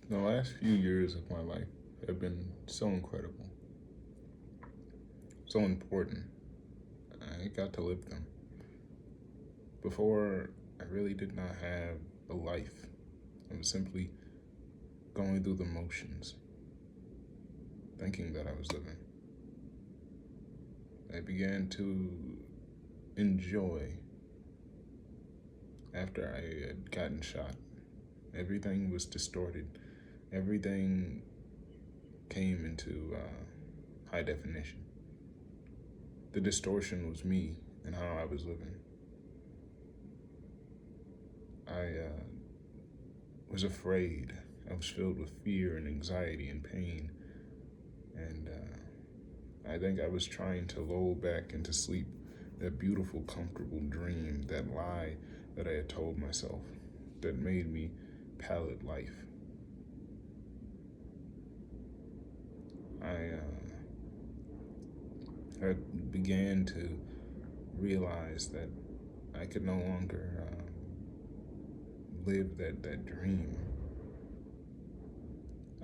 The last few years of my life have been so incredible, so important. I got to live them. Before, I really did not have a life. I was simply going through the motions, thinking that I was living. I began to enjoy after I had gotten shot. Everything was distorted. Everything came into high definition. The distortion was me and how I was living. I was afraid. I was filled with fear and anxiety and pain. And I think I was trying to lull back into sleep that beautiful, comfortable dream, that lie that I had told myself that made me palette life. I began to realize that I could no longer live that dream.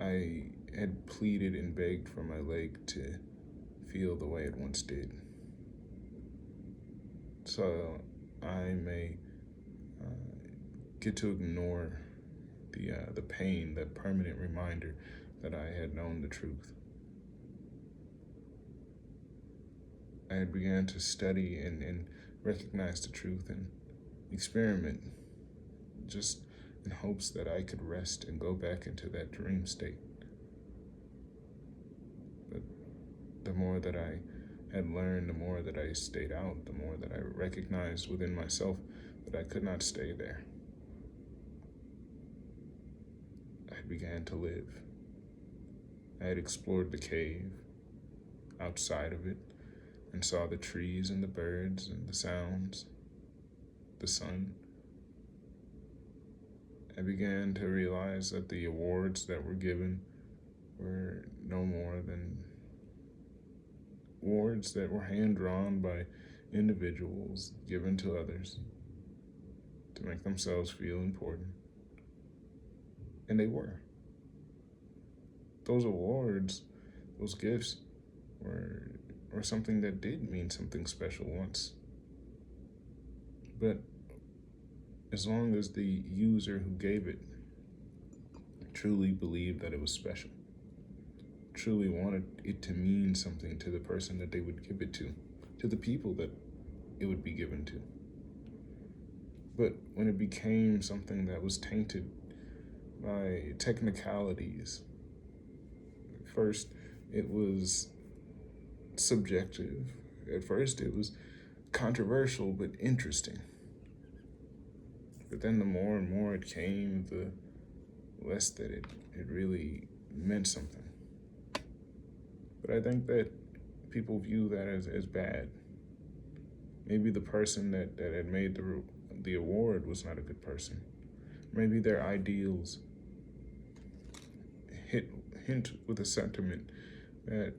I had pleaded and begged for my leg to feel the way it once did. So I may get to ignore the pain, that permanent reminder that I had known the truth. I had began to study and recognize the truth and experiment just in hopes that I could rest and go back into that dream state. But the more that I had learned, the more that I stayed out, the more that I recognized within myself that I could not stay there. I began to live. I had explored the cave, outside of it, and saw the trees and the birds and the sounds, the sun. I began to realize that the awards that were given were no more than awards that were hand drawn by individuals given to others to make themselves feel important. And they were. Those awards, those gifts were something that did mean something special once. But as long as the user who gave it truly believed that it was special, truly wanted it to mean something to the person that they would give it to the people that it would be given to. But when it became something that was tainted by technicalities, first it was subjective, at first it was controversial but interesting. But then the more and more it came, the less that it really meant something. But I think that people view that as bad. Maybe the person that had made the award was not a good person. Maybe their ideals hint with a sentiment that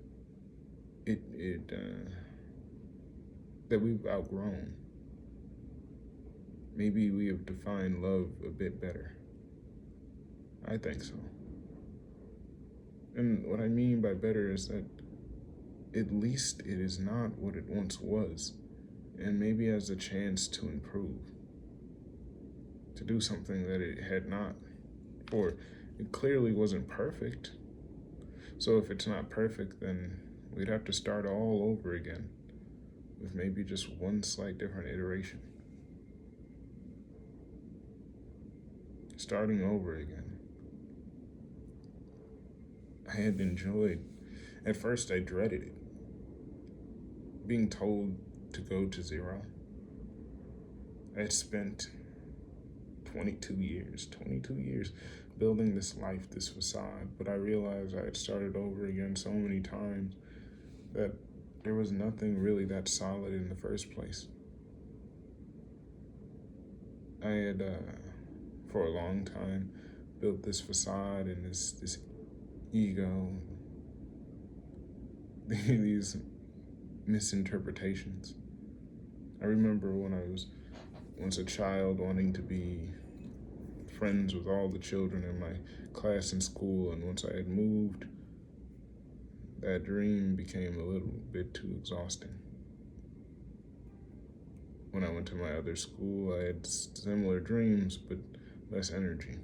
that we've outgrown. Maybe we have defined love a bit better. I think so. And what I mean by better is that at least it is not what it once was, and maybe has a chance to improve, to do something that it had not, or it clearly wasn't perfect. So if it's not perfect, then we'd have to start all over again with maybe just one slight different iteration. Starting over again. I had enjoyed, at first I dreaded it, being told to go to zero. I had spent 22 years building this life, this facade, but I realized I had started over again so many times that there was nothing really that solid in the first place. I had, for a long time, built this facade and this ego, these misinterpretations. I remember when I was once a child wanting to be friends with all the children in my class in school, and once I had moved, that dream became a little bit too exhausting. When I went to my other school, I had similar dreams, but less energy.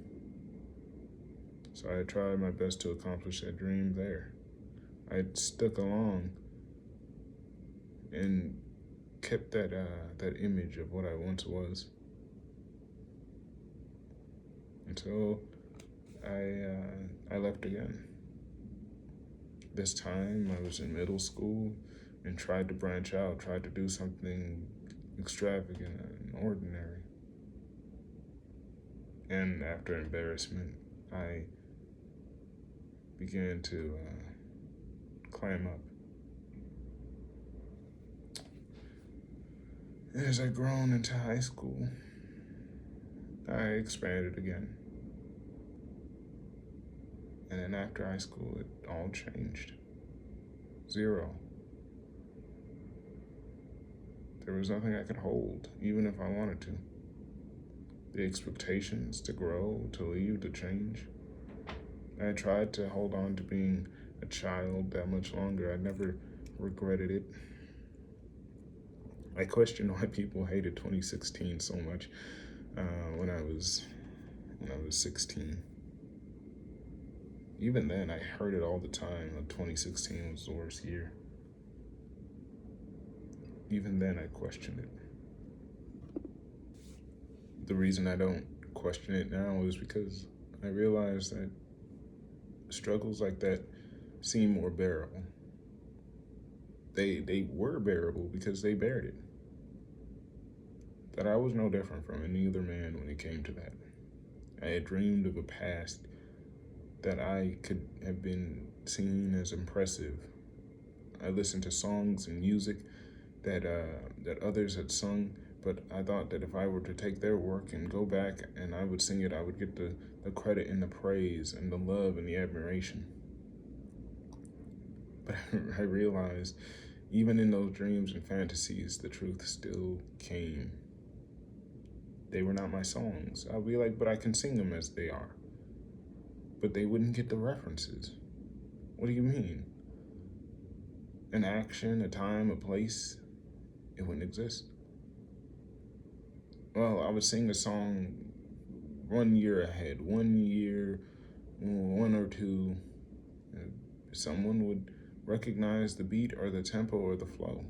So I tried my best to accomplish that dream there. I stuck along and kept that image of what I once was until I left again. This time I was in middle school and tried to branch out, tried to do something extravagant and ordinary. And after embarrassment, I began to climb up. As I grown into high school, I expanded again. And then after high school, it all changed. Zero. There was nothing I could hold, even if I wanted to. The expectations to grow, to leave, to change. I tried to hold on to being a child that much longer. I never regretted it. I questioned why people hated 2016 so much when I was 16. Even then, I heard it all the time. 2016 was the worst year. Even then, I questioned it. The reason I don't question it now is because I realize that struggles like that seem more bearable. They were bearable because they bared it. But I was no different from any other man when it came to that. I had dreamed of a past that I could have been seen as impressive. I listened to songs and music that others had sung, but I thought that if I were to take their work and go back and I would sing it, I would get the credit and the praise and the love and the admiration. But I realized even in those dreams and fantasies, the truth still came. They were not my songs. I'll be like, but I can sing them as they are. But they wouldn't get the references. What do you mean? An action, a time, a place, it wouldn't exist. Well, I would sing a song 1 year ahead, 1 year, 1 or 2. Someone would recognize the beat or the tempo or the flow.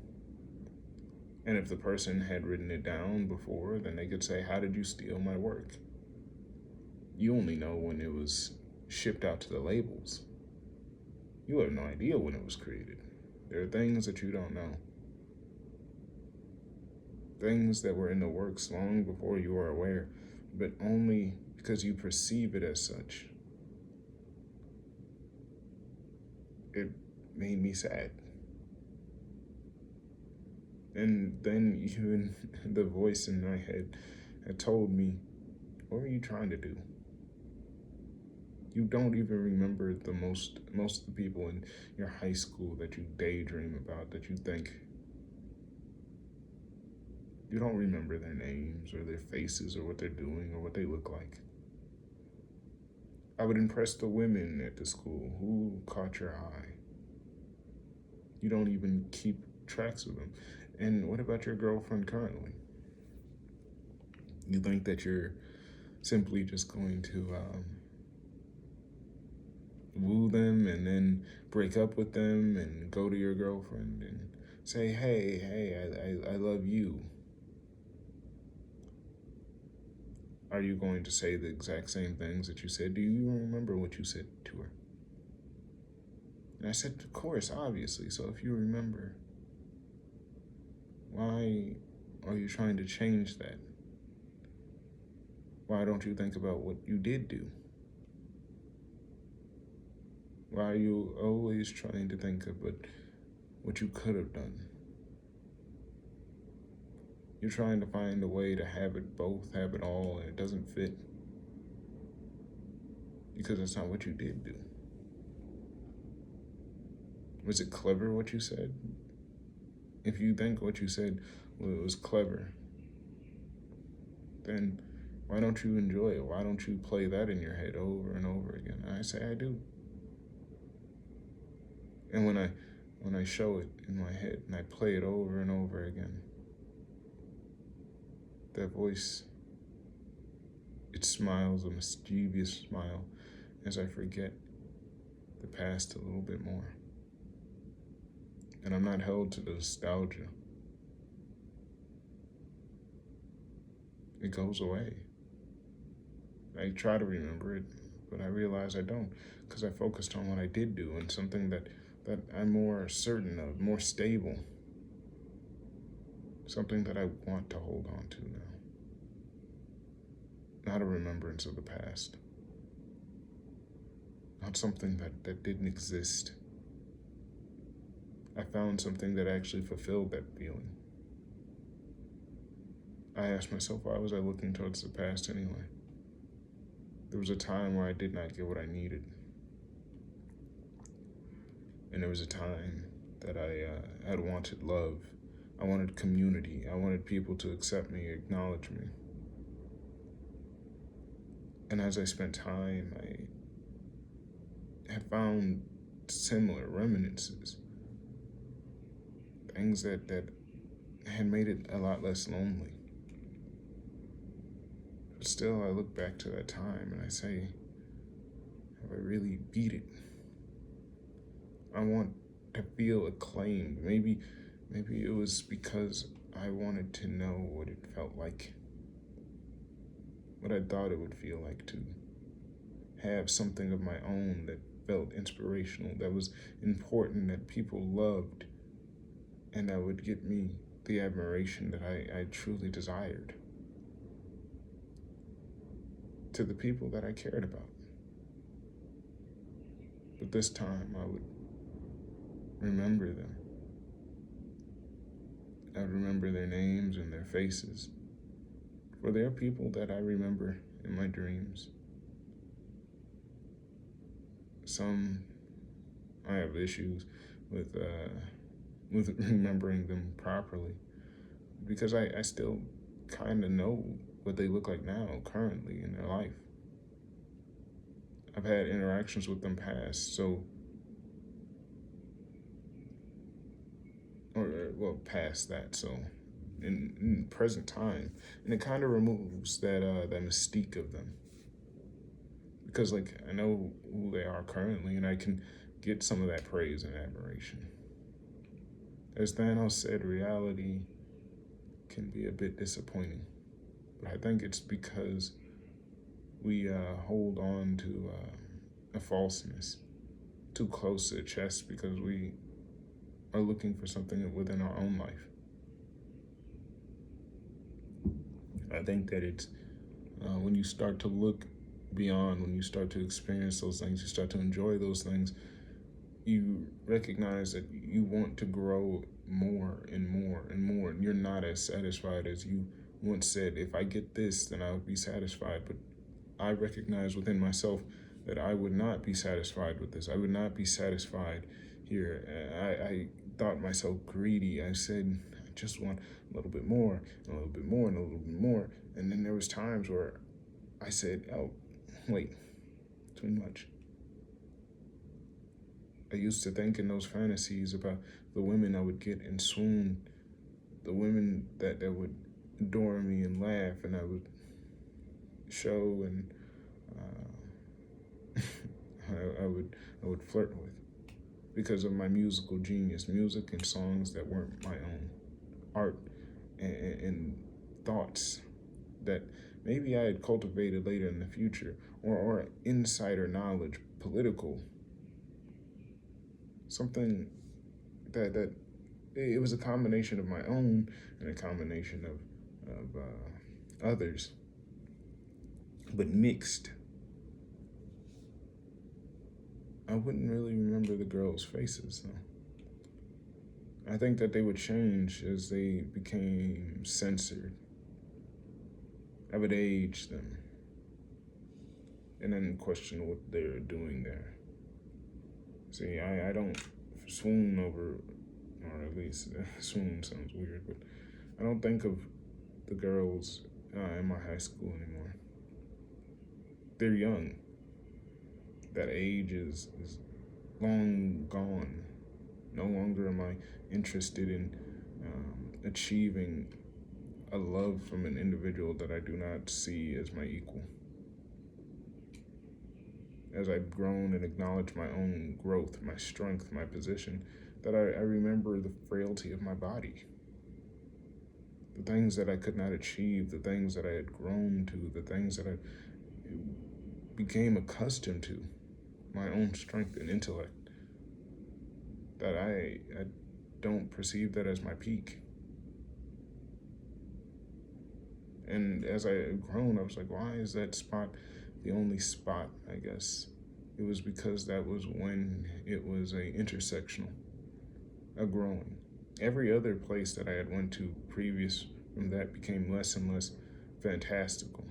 And if the person had written it down before, then they could say, how did you steal my work? You only know when it was shipped out to the labels. You have no idea when it was created. There are things that you don't know. Things that were in the works long before you were aware, but only because you perceive it as such. It made me sad. And then even the voice in my head had told me, what were you trying to do? You don't even remember the most of the people in your high school that you daydream about, that you think. You don't remember their names or their faces or what they're doing or what they look like. I would impress the women at the school. Who caught your eye? You don't even keep tracks of them. And what about your girlfriend currently? You think that you're simply just going to woo them and then break up with them and go to your girlfriend and say, hey, I love you. Are you going to say the exact same things that you said? Do you even remember what you said to her? And I said, of course, obviously. So if you remember, why are you trying to change that? Why don't you think about what you did do? Why are you always trying to think of what you could have done? You're trying to find a way to have it both, have it all, and it doesn't fit. Because that's not what you did do. Was it clever what you said? If you think what you said was clever, then Why don't you enjoy it? Why don't you play that in your head over and over again? And I say I do. And when I show it in my head and I play it over and over again, that voice, it smiles a mischievous smile as I forget the past a little bit more. And I'm not held to the nostalgia. It goes away. I try to remember it, but I realize I don't, because I focused on what I did do and something that I'm more certain of, more stable, something that I want to hold on to now. Not a remembrance of the past, not something that didn't exist. I found something that actually fulfilled that feeling. I asked myself, why was I looking towards the past anyway? There was a time where I did not get what I needed. And there was a time that I had wanted love. I wanted community. I wanted people to accept me, acknowledge me. And as I spent time, I had found similar reminiscences. Things that had made it a lot less lonely. But still, I look back to that time and I say, have I really beat it? I want to feel acclaimed. Maybe it was because I wanted to know what it felt like, what I thought it would feel like to have something of my own that felt inspirational, that was important, that people loved, and that would get me the admiration that I truly desired. To the people that I cared about. But this time I would remember them. I would remember their names and their faces. For they are people that I remember in my dreams. Some I have issues with remembering them properly, because I still kind of know what they look like now, currently in their life. I've had interactions with them past, past that, so in present time, and it kind of removes that mystique of them, because like I know who they are currently, and I can get some of that praise and admiration. As Thanos said, reality can be a bit disappointing, but I think it's because we hold on to a falseness too close to the chest, because we are looking for something within our own life. I think that it's when you start to look beyond, when you start to experience those things, you start to enjoy those things, you recognize that you want to grow more and more and more, and you're not as satisfied as you once said, if I get this, then I would be satisfied. But I recognize within myself that I would not be satisfied with this. I would not be satisfied here. I thought myself greedy. I said, I just want a little bit more, and a little bit more, and a little bit more. And then there was times where I said, oh, wait, too much. I used to think in those fantasies about the women I would get and swoon, the women that would adore me and laugh, and I would show and I would flirt with, because of my musical genius, music and songs that weren't my own, art and thoughts that maybe I had cultivated later in the future, or insider knowledge, political, something that it was a combination of my own and a combination of others, but mixed. I wouldn't really remember the girls' faces, though. I think that they would change as they became censored. I would age them and then question what they're doing there. See, I don't swoon over, or at least swoon sounds weird, but I don't think of the girls in my high school anymore. they're young. That age is long gone. No longer am I interested in achieving a love from an individual that I do not see as my equal. As I've grown and acknowledged my own growth, my strength, my position, that I remember the frailty of my body. The things that I could not achieve, the things that I had grown to, the things that I became accustomed to, my own strength and intellect, that I don't perceive that as my peak. And as I had grown, I was like, why is that spot the only spot, I guess? It was because that was when it was a intersectional, a growing. Every other place that I had went to previous from that became less and less fantastical.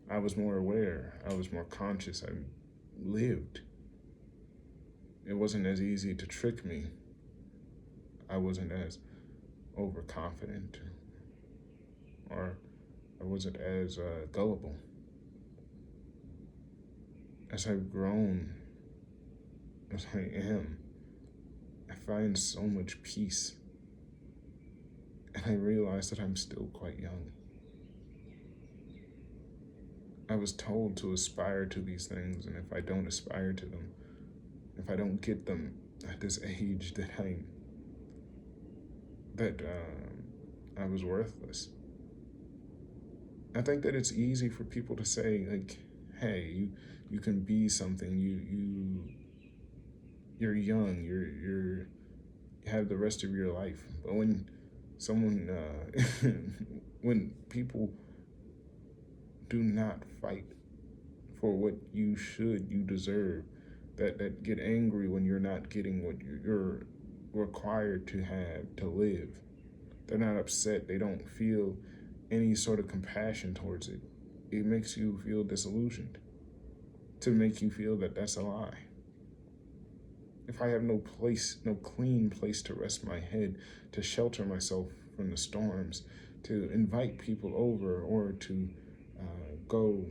I was more aware. I was more conscious. I lived. It wasn't as easy to trick me. I wasn't as overconfident, or I wasn't as gullible. As I've grown, as I am, I find so much peace. And I realize that I'm still quite young. I was told to aspire to these things, and if I don't aspire to them, if I don't get them at this age, I was worthless. I think that it's easy for people to say, like, hey, you can be something. You're young. You have the rest of your life. But when someone when people do not fight for what you deserve, that get angry when you're not getting what you're required to have to live. They're not upset. They don't feel any sort of compassion towards it. It makes you feel disillusioned, to make you feel that that's a lie. If I have no clean place to rest my head, to shelter myself from the storms, to invite people over, or to go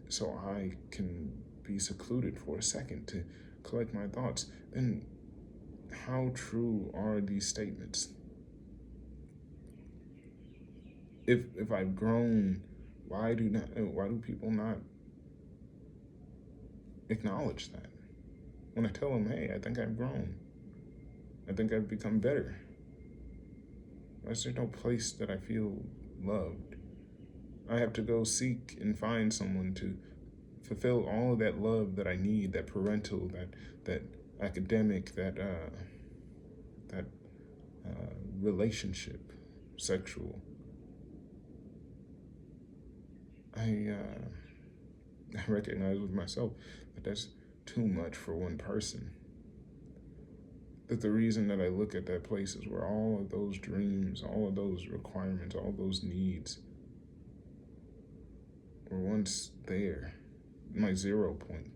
so I can be secluded for a second to collect my thoughts, then how true are these statements? If I've grown, why do people not acknowledge that? When I tell them, hey, I think I've grown, I think I've become better, why is there no place that I feel loved? I have to go seek and find someone to fulfill all of that love that I need, that parental, that academic, that relationship, sexual. I recognize with myself that that's too much for one person. That the reason that I look at that place is where all of those dreams, all of those requirements, all those needs were once there. My 0 point.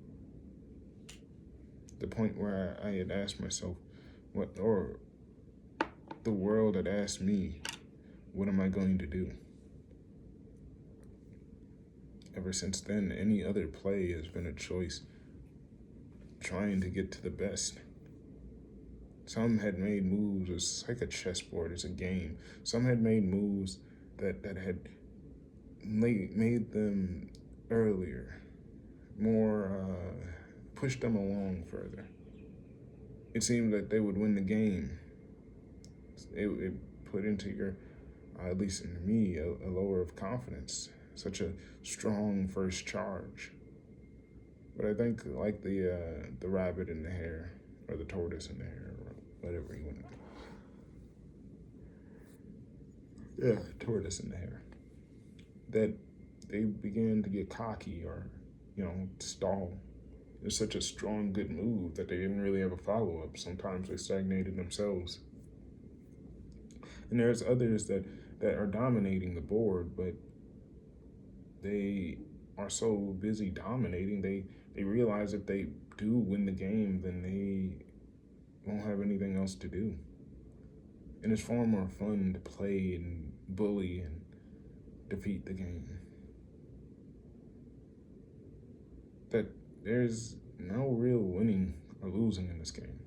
The point where I had asked myself, or the world had asked me, what am I going to do? Ever since then, any other play has been a choice, trying to get to the best. Some had made moves, it's like a chessboard, it's a game. Some had made moves that had made them earlier, more, pushed them along further. It seemed that they would win the game. It put into your, at least in me, a lower of confidence, such a strong first charge. But I think like the rabbit and the hare, or the tortoise and the hare, or whatever you want to do. Yeah, tortoise and the hare. That they began to get cocky, or, stall. It's such a strong, good move that they didn't really have a follow-up. Sometimes they stagnated themselves. And there's others that are dominating the board, but they are so busy dominating, they realize if they do win the game, then they won't have anything else to do. And it's far more fun to play and bully and defeat the game. that there's no real winning or losing in this game.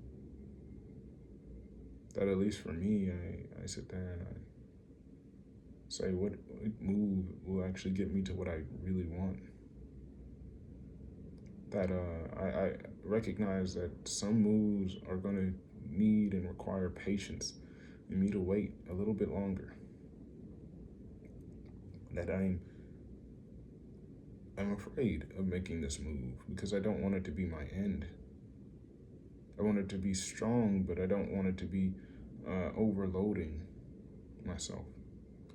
That at least for me, I sit there and I say, what move will actually get me to what I really want? That I recognize that some moves are going to need and require patience and me to wait a little bit longer. That I'm afraid of making this move because I don't want it to be my end. I want it to be strong, but I don't want it to be overloading myself.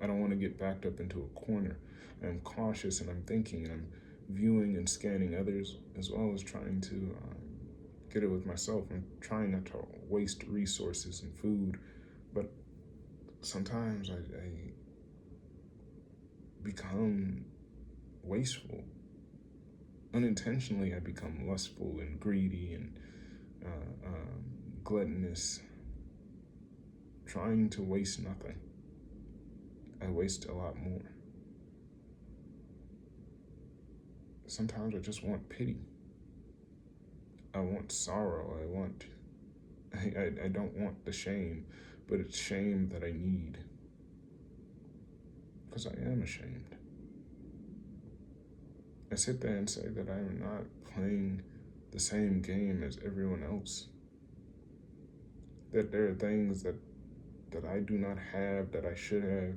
I don't want to get backed up into a corner. I'm cautious and I'm thinking and I'm viewing and scanning others as well as trying to get it with myself. I'm trying not to waste resources and food, but sometimes I become wasteful. Unintentionally, I become lustful and greedy and gluttonous, trying to waste nothing. I waste a lot more. Sometimes I just want pity. I want sorrow. I don't want the shame, but it's shame that I need. Because I am ashamed. I sit there and say that I am not playing the same game as everyone else. That there are things that I do not have that I should have,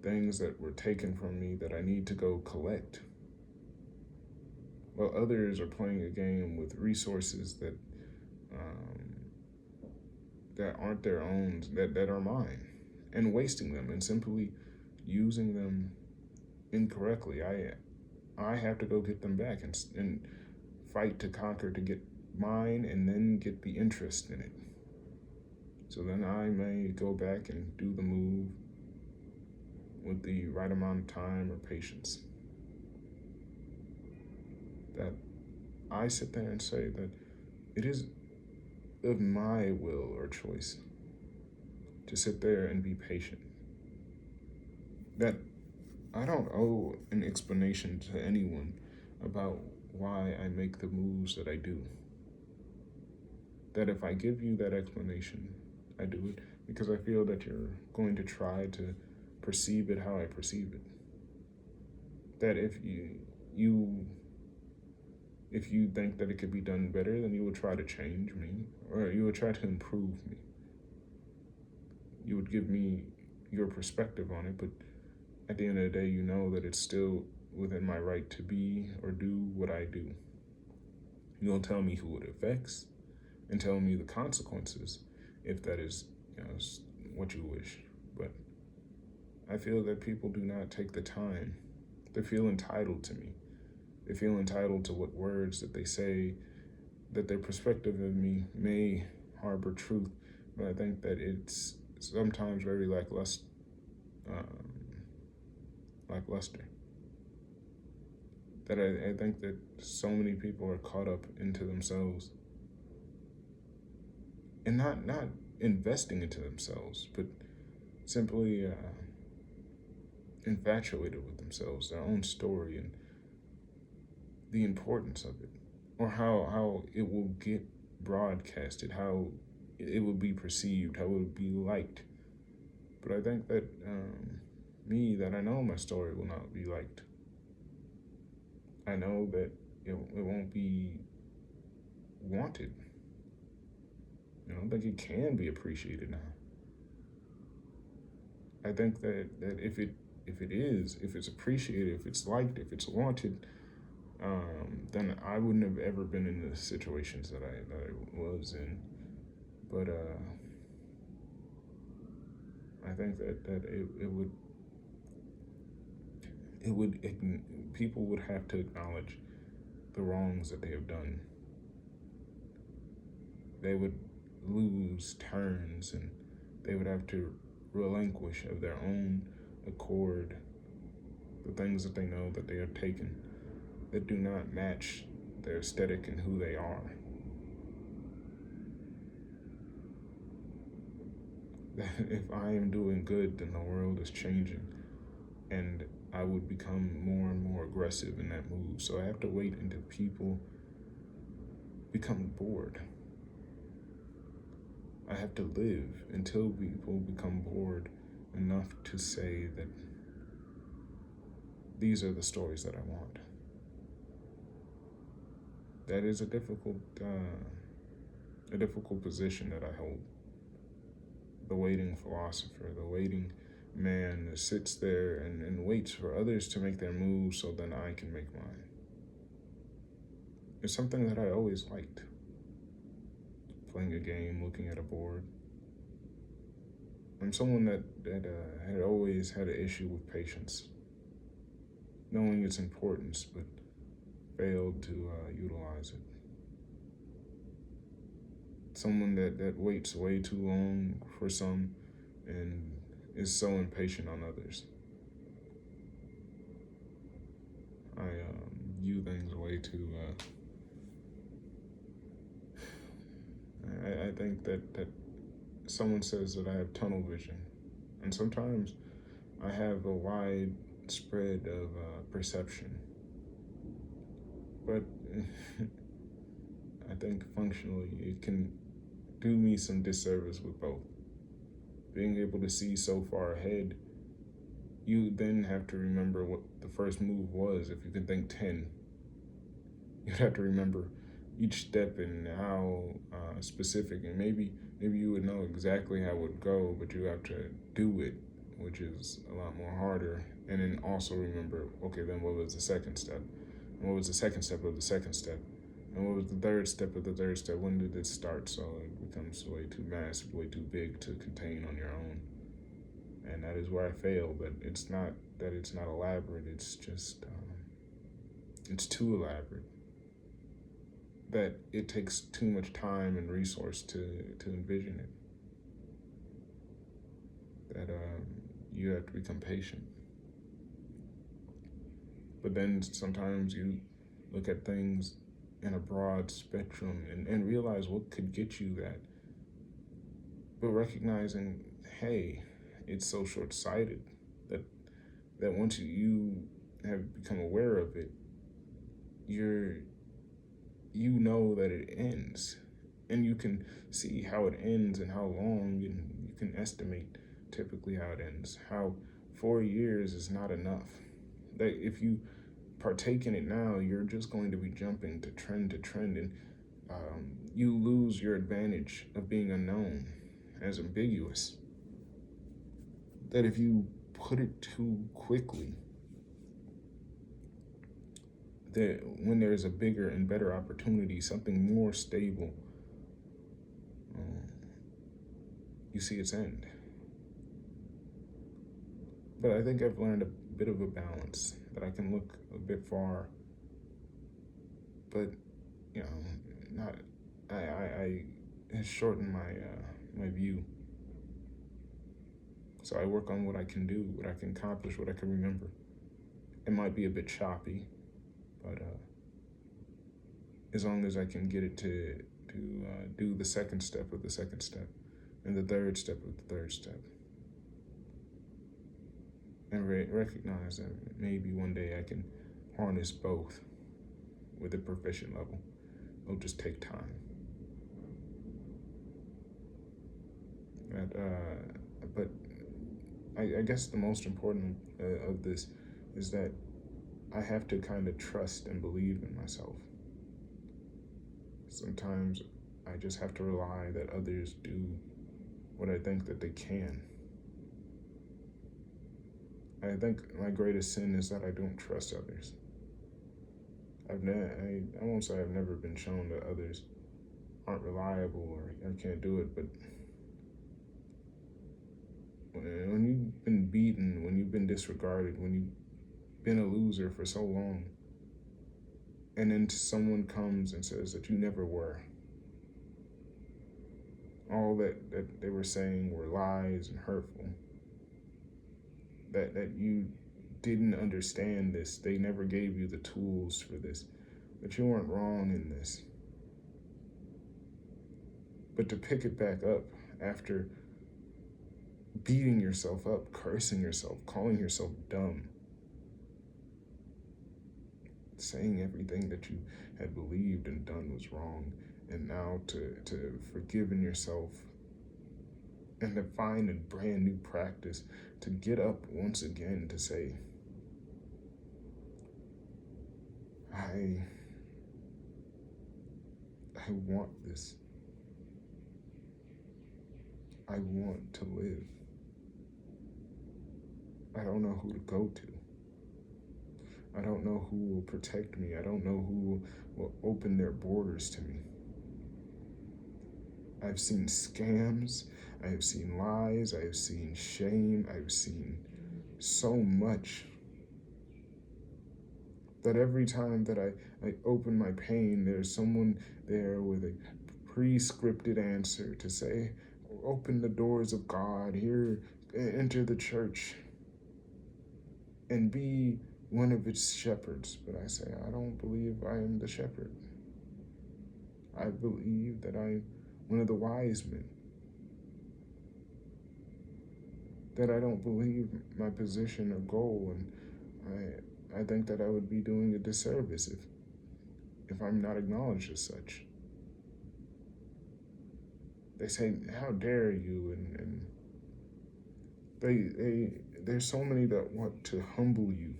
things that were taken from me that I need to go collect. While others are playing a game with resources um, that aren't their own, that are mine, and wasting them and simply using them incorrectly. I have to go get them back and fight to conquer to get mine and then get the interest in it. So then I may go back and do the move with the right amount of time or patience. That I sit there and say that it is of my will or choice to sit there and be patient. That I don't owe an explanation to anyone about why I make the moves that I do. That if I give you that explanation, I do it because I feel that you're going to try to perceive it how I perceive it. That you if you think that it could be done better, then you would try to change me or you would try to improve me. You would give me your perspective on it, but at the end of the day, you know that it's still within my right to be or do what I do. You'll tell me who it affects and tell me the consequences if that is, what you wish. But I feel that people do not take the time. They feel entitled to me. They feel entitled to what words that they say, that their perspective of me may harbor truth, but I think that it's sometimes very lackluster. That I think that so many people are caught up into themselves and not investing into themselves, but simply infatuated with themselves, their own story, and the importance of it, or how it will get broadcasted, how it will be perceived, how it will be liked. But I think that that I know my story will not be liked. I know that it won't be wanted. I don't think it can be appreciated now. I think that if it's appreciated, if it's liked, if it's wanted, then I wouldn't have ever been in the situations that I was in. But I think that people would have to acknowledge the wrongs that they have done. They would lose turns and they would have to relinquish of their own accord the things that they know that they have taken that do not match their aesthetic and who they are. That if I am doing good, then the world is changing. And I would become more and more aggressive in that move. So I have to wait until people become bored. I have to live until people become bored enough to say that these are the stories that I want. That is a difficult position that I hold. The waiting philosopher, the waiting man that sits there and waits for others to make their moves so then I can make mine. It's something that I always liked. Playing a game, looking at a board. I'm someone that had always had an issue with patience, knowing its importance, but failed to utilize it. Someone that waits way too long for some and is so impatient on others. I view things way too. I think that someone says that I have tunnel vision, and sometimes I have a wide spread of perception. But I think functionally it can do me some disservice with both. Being able to see so far ahead, you then have to remember what the first move was. If you can think 10, you'd have to remember each step and how specific, and maybe you would know exactly how it would go, but you have to do it, which is a lot more harder. And then also remember, okay, then what was the second step? And what was the second step of the second step? And what was the third step of the third step? When did it start? So it becomes way too massive, way too big to contain on your own. And that is where I fail. But it's not that it's not elaborate. It's just it's too elaborate. That it takes too much time and resource to envision it. That you have to become patient. But then sometimes you look at things in a broad spectrum and realize what could get you that. But recognizing, hey, it's so short-sighted that once you have become aware of it, you know that it ends. And you can see how it ends and how long, and you can estimate typically how it ends. How 4 years is not enough. That if you partake in it now, you're just going to be jumping to trend, and you lose your advantage of being unknown as ambiguous. That if you put it too quickly, that when there's a bigger and better opportunity, something more stable, you see its end. But I think I've learned a bit of a balance, that I can look a bit far, but not. I shorten my view. So I work on what I can do, what I can accomplish, what I can remember. It might be a bit choppy, but as long as I can get it to do the second step of the second step, and the third step of the third step, and recognize that maybe one day I can harness both with a proficient level. It'll just take time. But I guess the most important of this is that I have to kind of trust and believe in myself. Sometimes I just have to rely that others do what I think that they can. I think my greatest sin is that I don't trust others. I won't say I've never been shown that others aren't reliable or I can't do it, but when you've been beaten, when you've been disregarded, when you've been a loser for so long, and then someone comes and says that you never were, all that they were saying were lies and hurtful, that you didn't understand this, they never gave you the tools for this, that you weren't wrong in this. But to pick it back up after beating yourself up, cursing yourself, calling yourself dumb, saying everything that you had believed and done was wrong, and now to forgive in yourself and to find a brand new practice to get up once again to say, I I want this. I want to live. I don't know who to go to. I don't know who will protect me. I don't know who will open their borders to me. I've seen scams. I have seen lies. I have seen shame. I've seen so much that every time that I open my pain, there's someone there with a pre-scripted answer to say, open the doors of God, here, enter the church, and be one of its shepherds. But I say, I don't believe I am the shepherd. I believe that I'm one of the wise men. That I don't believe my position or goal, and I think that I would be doing a disservice if I'm not acknowledged as such. They say, how dare you, and there's so many that want to humble you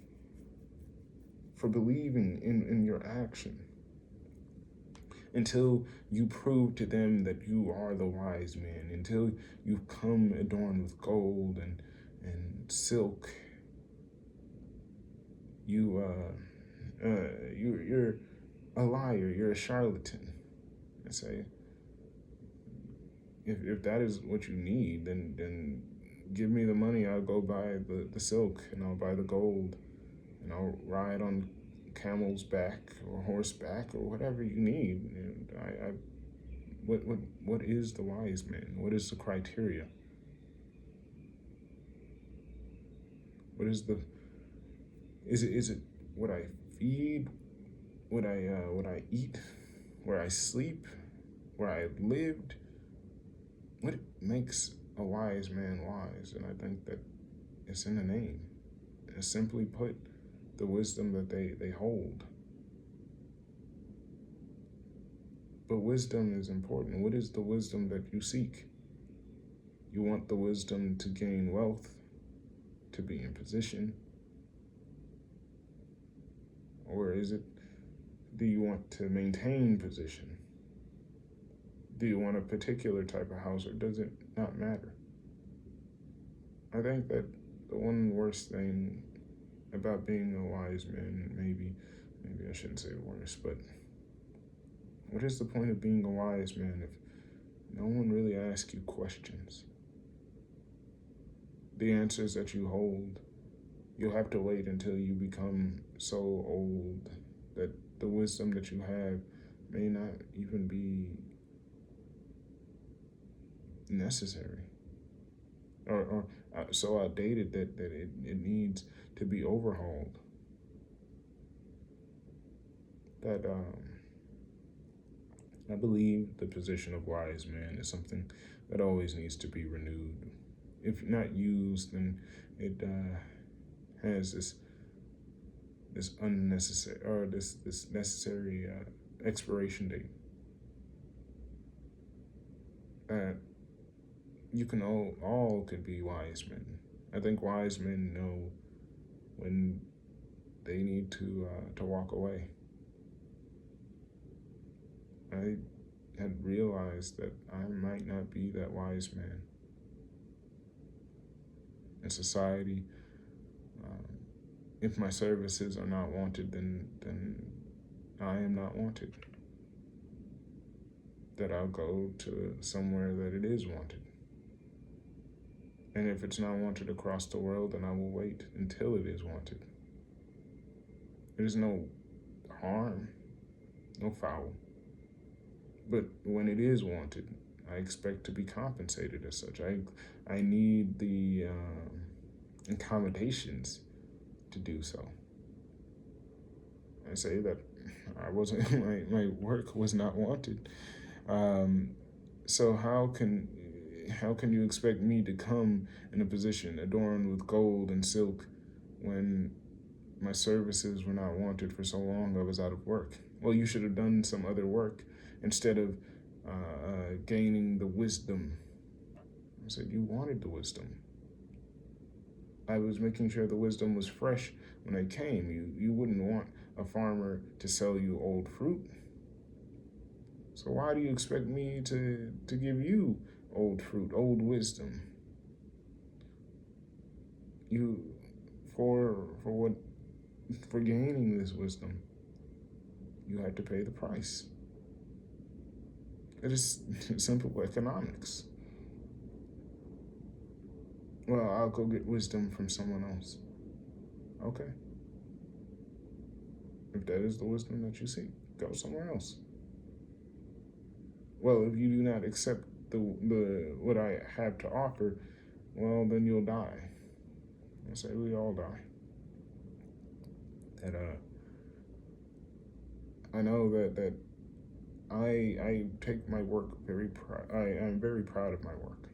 for believing in your action until you prove to them that you are the wise man, until you come adorned with gold and silk. You're a liar, you're a charlatan. I say, if that is what you need, then give me the money. I'll go buy the silk, and I'll buy the gold, and I'll ride on camel's back or horseback or whatever you need. And what is the wise man? What is the criteria? What is the is it what I feed, what I eat, where I sleep, where I lived? What makes a wise man wise? And I think that it's in the name. It's simply put, the wisdom that they hold. But wisdom is important. What is the wisdom that you seek? You want the wisdom to gain wealth, to be in position? Or do you want to maintain position? Do you want a particular type of house, or does it not matter? I think that the one worst thing about being a wise man, maybe I shouldn't say worst, but what is the point of being a wise man if no one really asks you questions? The answers that you hold, you'll have to wait until you become so old that the wisdom that you have may not even be necessary, or so outdated that it needs to be overhauled. That I believe the position of wise man is something that always needs to be renewed. If not used, then it has this unnecessary, or this necessary expiration date. That you can all could be wise men. I think wise men know when they need to walk away. I had realized that I might not be that wise man in society. If my services are not wanted, then I am not wanted. That I'll go to somewhere that it is wanted. And if it's not wanted across the world, then I will wait until it is wanted. There's no harm, no foul. But when it is wanted, I expect to be compensated as such. I need the accommodations to do so. I say that I wasn't my work was not wanted. So how can you expect me to come in a position adorned with gold and silk when my services were not wanted for so long, I was out of work. Well, you should have done some other work instead of gaining the wisdom. I said, you wanted the wisdom. I was making sure the wisdom was fresh when I came. You wouldn't want a farmer to sell you old fruit. So why do you expect me to give you old fruit, old wisdom? You for what for gaining this wisdom, you had to pay the price. It is simple economics. Well, I'll go get wisdom from someone else. Okay. If that is the wisdom that you seek, go somewhere else. Well, if you do not accept the what I have to offer, well, then you'll die. I say we all die. That I know that I take my work very proud. I'm very proud of my work.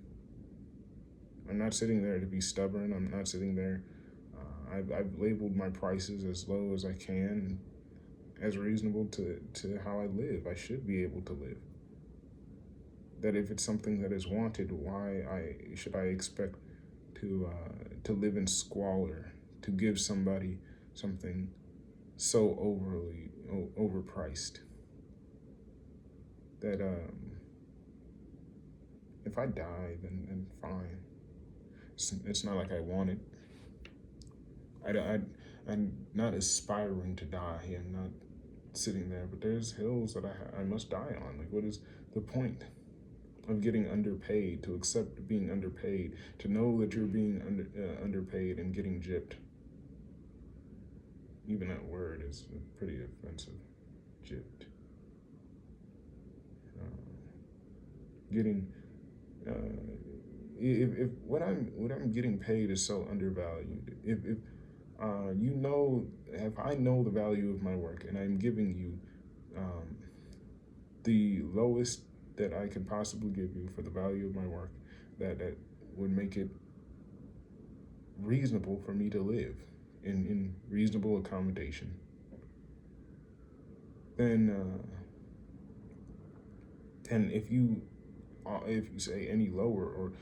I'm not sitting there to be stubborn. I'm not sitting there. I've labeled my prices as low as I can, as reasonable to how I live. I should be able to live. That if it's something that is wanted, why should I expect to live in squalor, to give somebody something so overpriced that if I die, then fine. It's not like I want it. I'm not aspiring to die. I'm not sitting there, but there's hills that I must die on. Like, what is the point of getting underpaid, to accept being underpaid, to know that you're being underpaid and getting gypped? Even that word is pretty offensive. Gypped. Getting if what I'm getting paid is so undervalued, if if I know the value of my work and I'm giving you the lowest that I could possibly give you for the value of my work, that would make it reasonable for me to live in reasonable accommodation, then and if you say any lower or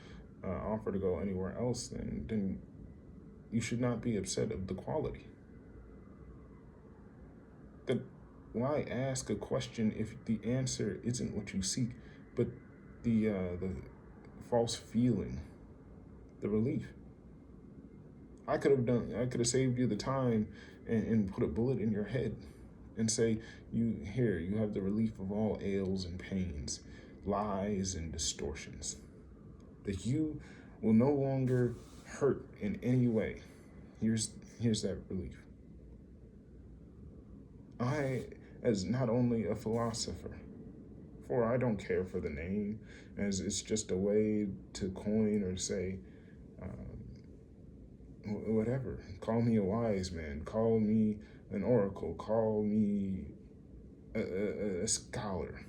offer to go anywhere else, then you should not be upset of the quality. That why ask a question if the answer isn't what you seek, but the false feeling, the relief? I could have saved you the time and put a bullet in your head and say, you have the relief of all ails and pains, lies and distortions, that you will no longer hurt in any way. Here's that relief. I, as not only a philosopher, for I don't care for the name, as it's just a way to coin or say, whatever. Call me a wise man. Call me an oracle. Call me a scholar.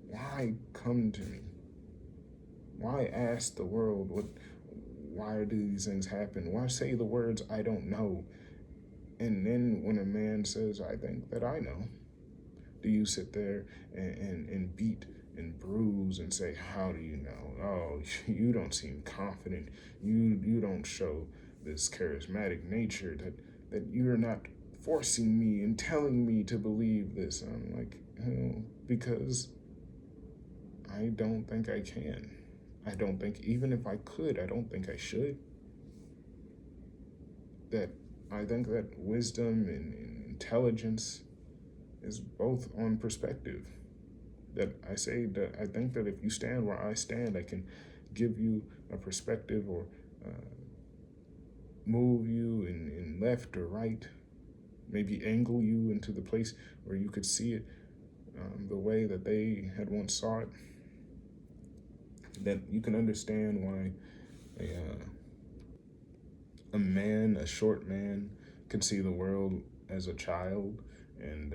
Why come to me? Why ask the world why do these things happen? Why say the words I don't know? And then when a man says, I think that I know, do you sit there and beat and bruise and say, how do you know? Oh, you don't seem confident. You don't show this charismatic nature that you're not forcing me and telling me to believe this. I'm like, because I don't think I can. I don't think, even if I could, I don't think I should. That I think that wisdom and intelligence is both on perspective. That I say that I think that if you stand where I stand, I can give you a perspective or move you in left or right, maybe angle you into the place where you could see it the way that they had once saw it. That you can understand why a short man, can see the world as a child, and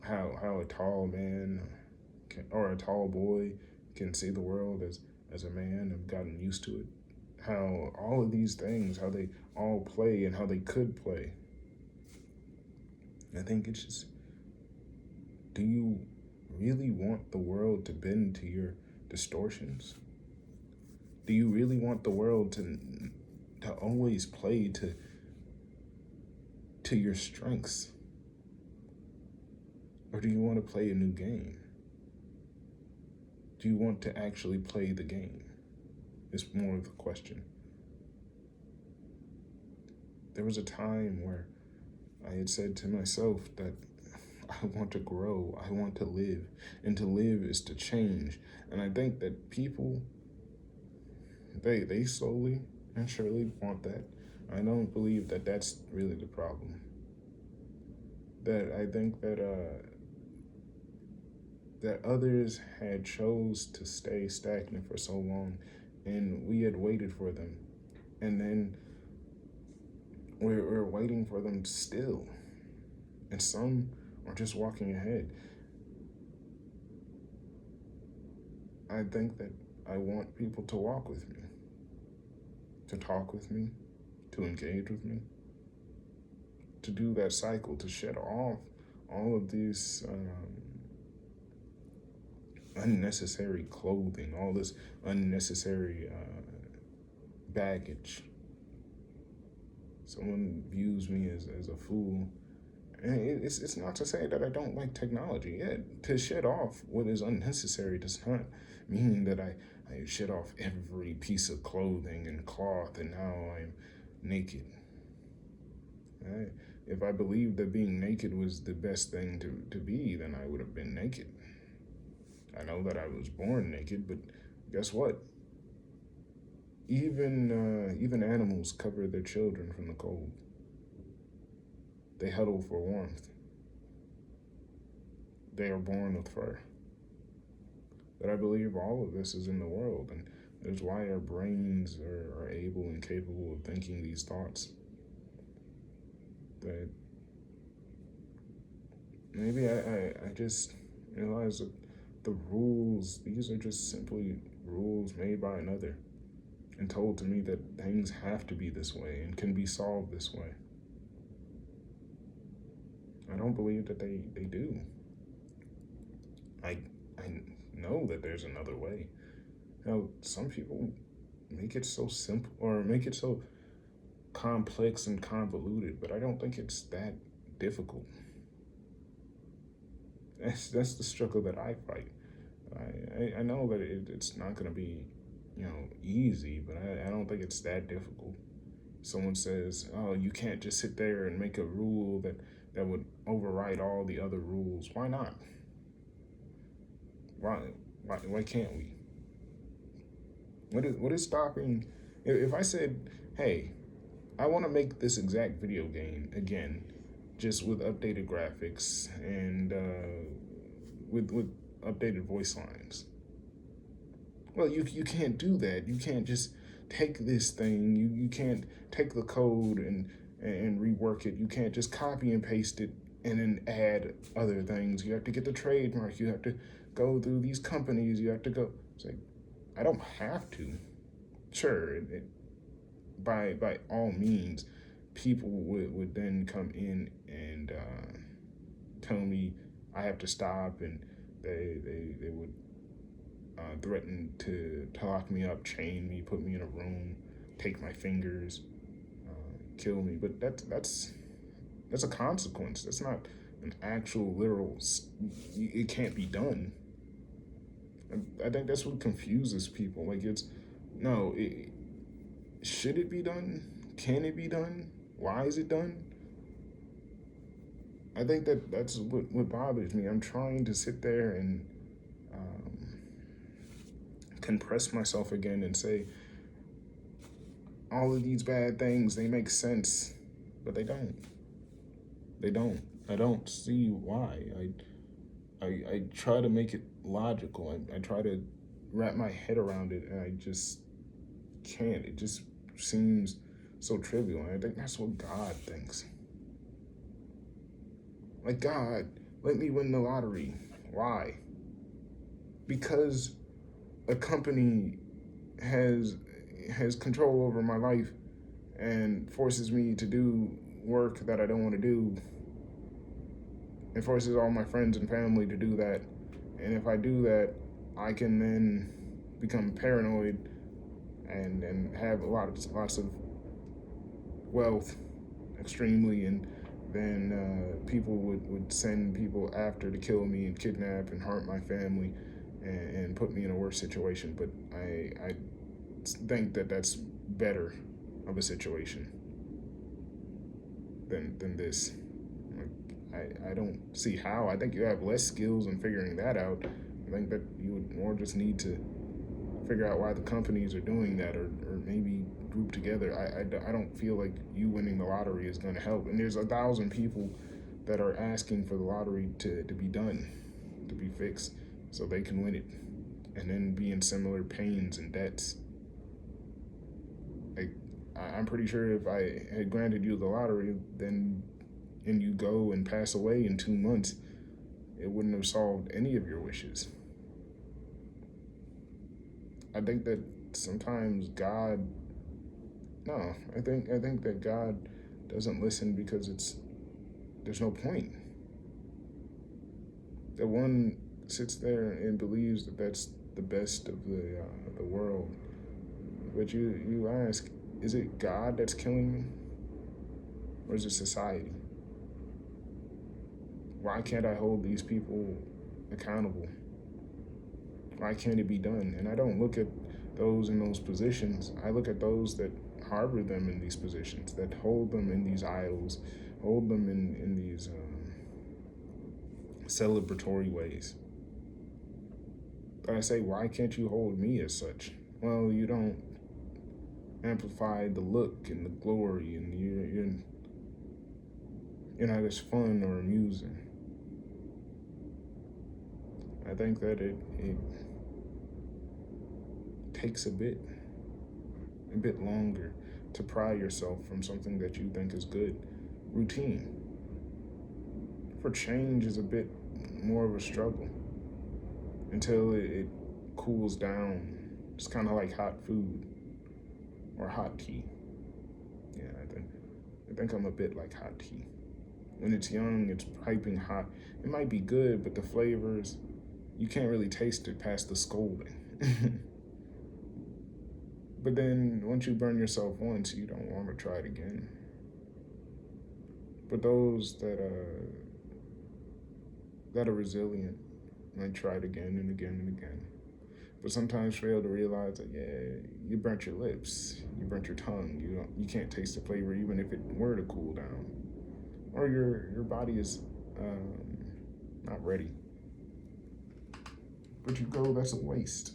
how a tall man or a tall boy can see the world as a man. I've gotten used to it how all of these things, how they all play and how they could play. I think it's just, do you really want the world to bend to your distortions? Do you really want the world to always play to your strengths? Or do you want to play a new game? Do you want to actually play the game? It's more of the question. There was a time where I had said to myself that I want to grow, I want to live, and to live is to change. And I think that people, they slowly and surely want that. I don't believe that that's really the problem. That I think that others had chose to stay stagnant for so long, and we had waited for them, and then we're waiting for them still, and some are just walking ahead. I think that I want people to walk with me, to talk with me, to engage with me, to do that cycle, to shed off all of these unnecessary clothing, all this unnecessary baggage. Someone views me as a fool. And it's not to say that I don't like technology. Yeah, to shed off what is unnecessary does not mean that I shed off every piece of clothing and cloth and now I'm naked. If I believed that being naked was the best thing to be, then I would have been naked. I know that I was born naked, but guess what? Even animals cover their children from the cold. They huddle for warmth. They are born with fur. That I believe all of this is in the world, and that is why our brains are able and capable of thinking these thoughts. That maybe I just realize that the rules, these are just simply rules made by another and told to me that things have to be this way and can be solved this way. I don't believe that they do. I know that there's another way. Now, some people make it so simple or make it so complex and convoluted, but I don't think it's that difficult. That's the struggle that I fight. I know that it's not going to be, easy, but I don't think it's that difficult. Someone says, oh, you can't just sit there and make a rule that would override all the other rules. Why not? Why can't we? What is stopping? If I said, hey, I want to make this exact video game again, just with updated graphics and with updated voice lines. Well, you can't do that. You can't just take this thing. You can't take the code and rework it. You can't just copy and paste it and then add other things. You have to get the trademark. You have to go through these companies. You have to go. It's like, I don't have to. Sure, by all means, people would then come in and tell me I have to stop, and they would threaten to lock me up, chain me, put me in a room, take my fingers, kill me. But that's a consequence. That's not an actual literal. It can't be done. I think that's what confuses people. Like no. Should it be done? Can it be done? Why is it done? I think that's what bothers me. I'm trying to sit there and compress myself again and say all of these bad things, they make sense, but they don't. They don't. I don't see why. I try to make it logical. I try to wrap my head around it, and I just can't. It just seems so trivial. And I think that's what God thinks. Like, God, let me win the lottery. Why? Because a company has has control over my life and forces me to do work that I don't want to do. It forces all my friends and family to do that. And if I do that, I can then become paranoid and have lots of wealth extremely, and then people would send people after to kill me and kidnap and harm my family and put me in a worse situation. But I think that that's better of a situation than this. I don't see how. I think you have less skills in figuring that out. I think that you would more just need to figure out why the companies are doing that, or maybe group together. I don't feel like you winning the lottery is going to help. And there's 1,000 people that are asking for the lottery to be done, to be fixed, so they can win it and then be in similar pains and debts. Like, I'm pretty sure if I had granted you the lottery, then and you go and pass away in 2 months, it wouldn't have solved any of your wishes. I think that sometimes God, no, I think that God doesn't listen because there's no point. That one sits there and believes that that's the best of the world. But you ask, is it God that's killing me, or is it society? Why can't I hold these people accountable? Why can't it be done? And I don't look at those in those positions. I look at those that harbor them in these positions, that hold them in these idols, hold them in these celebratory ways. But I say, why can't you hold me as such? Well, you don't amplify the look and the glory, and you're not as fun or amusing. I think that it takes a bit longer to pry yourself from something that you think is good. Routine. For change is a bit more of a struggle until it cools down. It's kind of like hot food or hot tea. Yeah, I think I'm a bit like hot tea. When it's young, it's piping hot. It might be good, but the flavors, you can't really taste it past the scolding. But then once you burn yourself once, you don't want to try it again. But those that are resilient might try it again and again and again. But sometimes fail to realize that, yeah, you burnt your lips, you burnt your tongue. You can't taste the flavor even if it were to cool down, or your body is not ready. But you go, that's a waste.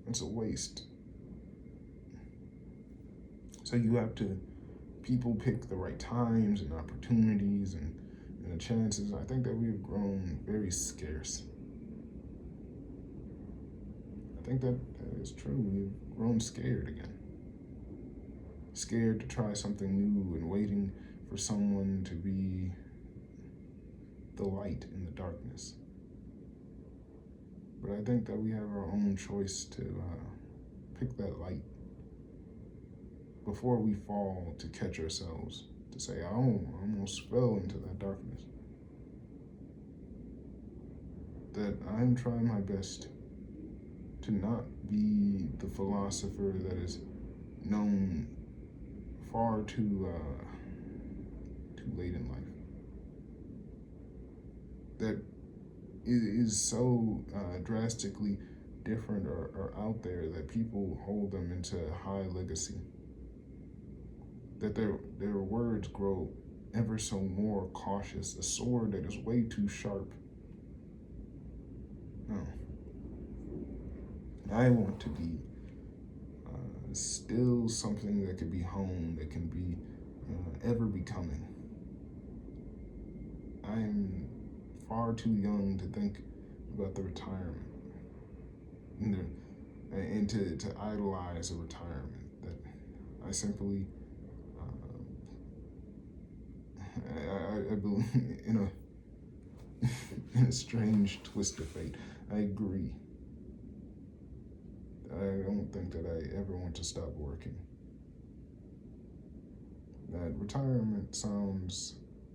It's a waste. So you have to, people pick the right times and opportunities and the chances. I think that we've grown very scarce. I think that is true. We've grown scared again. Scared to try something new and waiting for someone to be the light in the darkness. But I think that we have our own choice to pick that light before we fall, to catch ourselves, to say, oh, I almost fell into that darkness. That I'm trying my best to not be the philosopher that is known far too late in life. That is so drastically different or out there that people hold them into high legacy. That their words grow ever so more cautious, a sword that is way too sharp. No. I want to be still something that could be honed, that can be ever becoming. I am far too young to think about the retirement and to idolize a retirement. That I simply, I believe in a strange twist of fate. I agree. I don't think that I ever want to stop working. That retirement sounds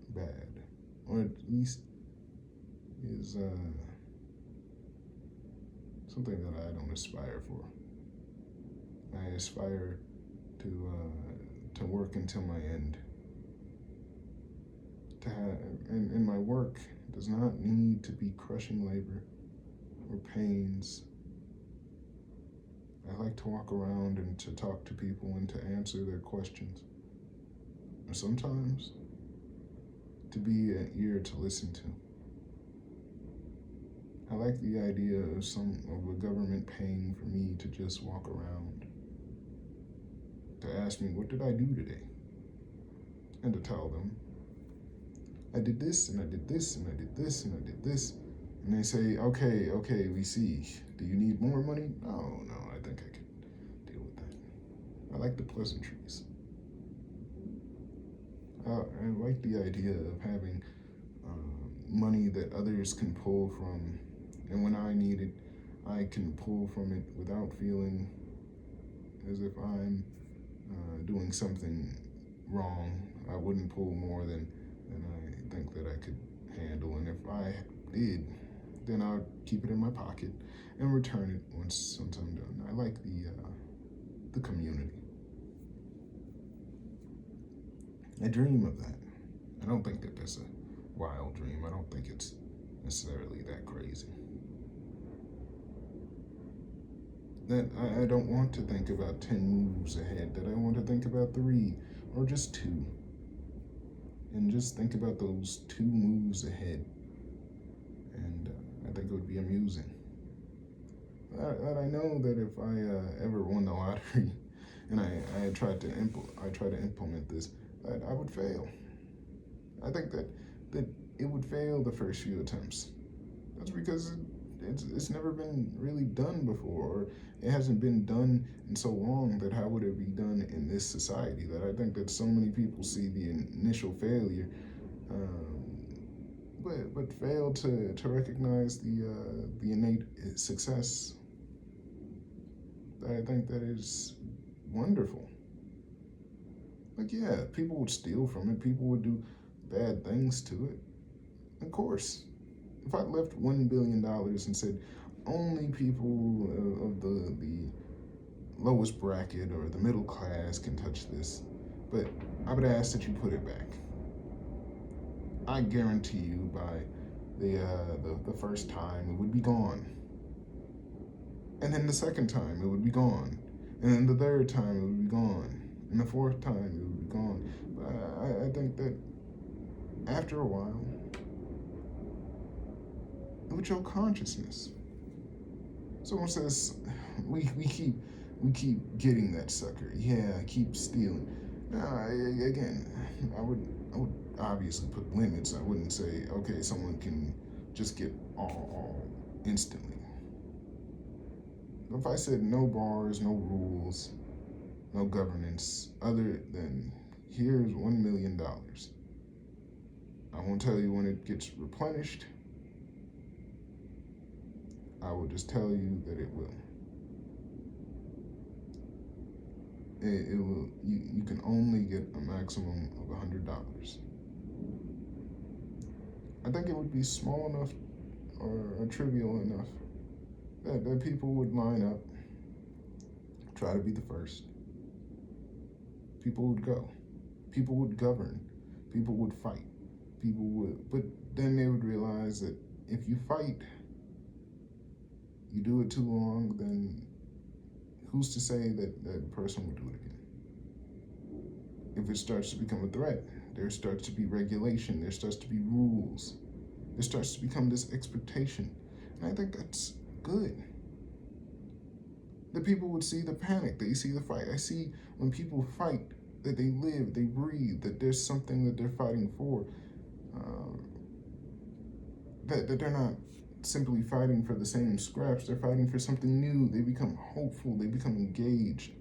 bad, or at least is something that I don't aspire for. I aspire to work until my end. To have, and my work does not need to be crushing labor or pains. I like to walk around and to talk to people and to answer their questions. And sometimes to be an ear to listen to. I like the idea of a government paying for me to just walk around, to ask me what did I do today, and to tell them I did this and I did this and I did this and I did this, and they say okay, we see. Do you need more money? No, I think I could deal with that. I like the pleasantries. I like the idea of having money that others can pull from, and when I need it, I can pull from it without feeling as if I'm doing something wrong. I wouldn't pull more than I think that I could handle, and if I did, then I'd keep it in my pocket and return it once I'm done. I like the community. I dream of that. I don't think that that's a wild dream. I don't think it's necessarily that crazy. That I don't want to think about 10 moves ahead, that I want to think about 3 or just 2. And just think about those 2 moves ahead. And I think it would be amusing. I know that if I ever won the lottery and I tried to implement this, that I would fail. I think that it would fail the first few attempts. That's because it's never been really done before, or it hasn't been done in so long that how would it be done in this society? That I think that so many people see the initial failure, but fail to recognize the innate success. I think that is wonderful. Like, yeah, people would steal from it, people would do bad things to it. Of course. If I left $1 billion and said only people of the lowest bracket or the middle class can touch this, but I would ask that you put it back. I guarantee you by the first time it would be gone. And then the second time it would be gone. And then the third time it would be gone. And the fourth time it would be gone. But I think that after a while, it would show consciousness. Someone says, we keep getting that sucker. Yeah, keep stealing. Now, again, I would obviously put limits. I wouldn't say, okay, someone can just get all instantly. If I said no bars, no rules, no governance, other than here's $1 million, I won't tell you when it gets replenished. I will just tell you that it will. It will. You can only get a maximum of $100. I think it would be small enough or trivial enough that people would line up, try to be the first. People would go. People would govern. People would fight. But then they would realize that if you fight, you do it too long, then who's to say that that person will do it again? If it starts to become a threat, there starts to be regulation, there starts to be rules, there starts to become this expectation. And I think that's good. The people would see the panic, they see the fight. I see when people fight that they live, they breathe, that there's something that they're fighting for, that they're not simply fighting for the same scraps, they're fighting for something new. They become hopeful, they become engaged.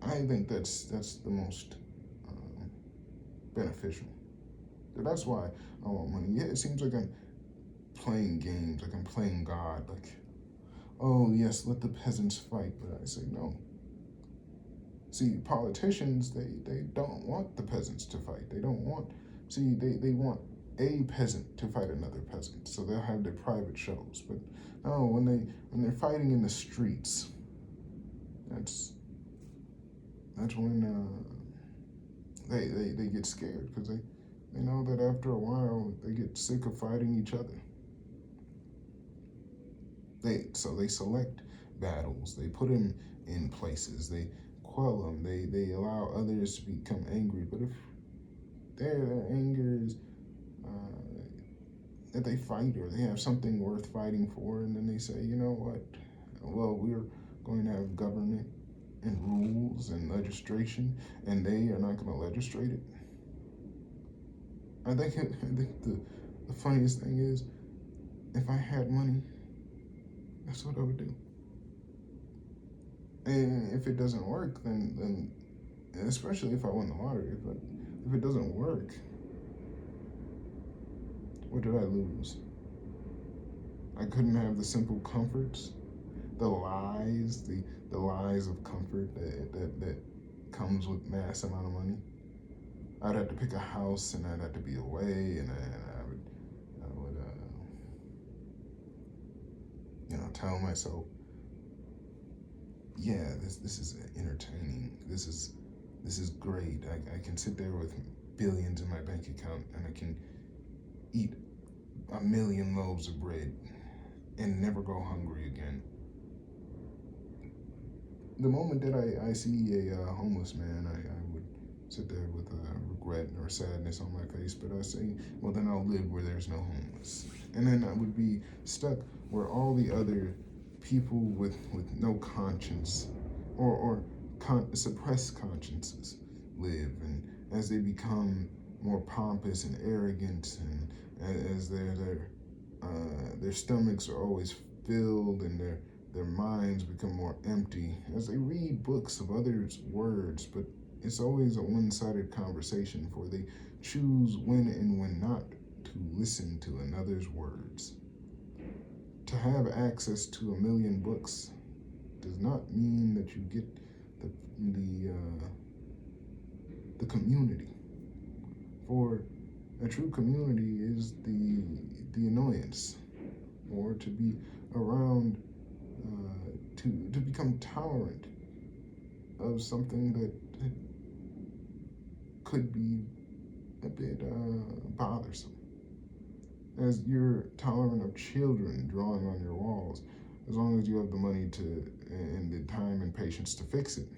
I think that's the most beneficial. That's why I want money. Yeah, it seems like I'm playing games, like I'm playing God, like, oh yes, let the peasants fight. But I say no. See, politicians, they don't want the peasants to fight. They don't want, see, they want a peasant to fight another peasant. So they'll have their private shows. But no, when they're fighting in the streets, that's when they get scared because they know that after a while they get sick of fighting each other. So they select battles. They put them in places. They quell them. They allow others to become angry. But if their anger is that they fight or they have something worth fighting for, and then they say, you know what? Well, we're going to have government and rules and legislation, and they are not going to legislate it. I think the funniest thing is, if I had money, that's what I would do. And if it doesn't work, then especially if I won the lottery, but if it doesn't work, what did I lose? I couldn't have the simple comforts, the lies, the lies of comfort that comes with mass amount of money. I'd have to pick a house, and I'd have to be away, and I would tell myself, yeah, this is entertaining. This is great. I can sit there with billions in my bank account, and I can eat 1,000,000 loaves of bread and never go hungry again. The moment that I see a homeless man, I would sit there with regret or sadness on my face, but I say, well, then I'll live where there's no homeless. And then I would be stuck where all the other people with no conscience or suppressed consciences live. And as they become more pompous and arrogant, and as their stomachs are always filled and their minds become more empty, as they read books of others' words, but it's always a one-sided conversation, for they choose when and when not to listen to another's words. To have access to 1,000,000 books does not mean that you get the community. For a true community is the annoyance, or to be around, to become tolerant of something that could be a bit bothersome. As you're tolerant of children drawing on your walls, as long as you have the money and the time and patience to fix it.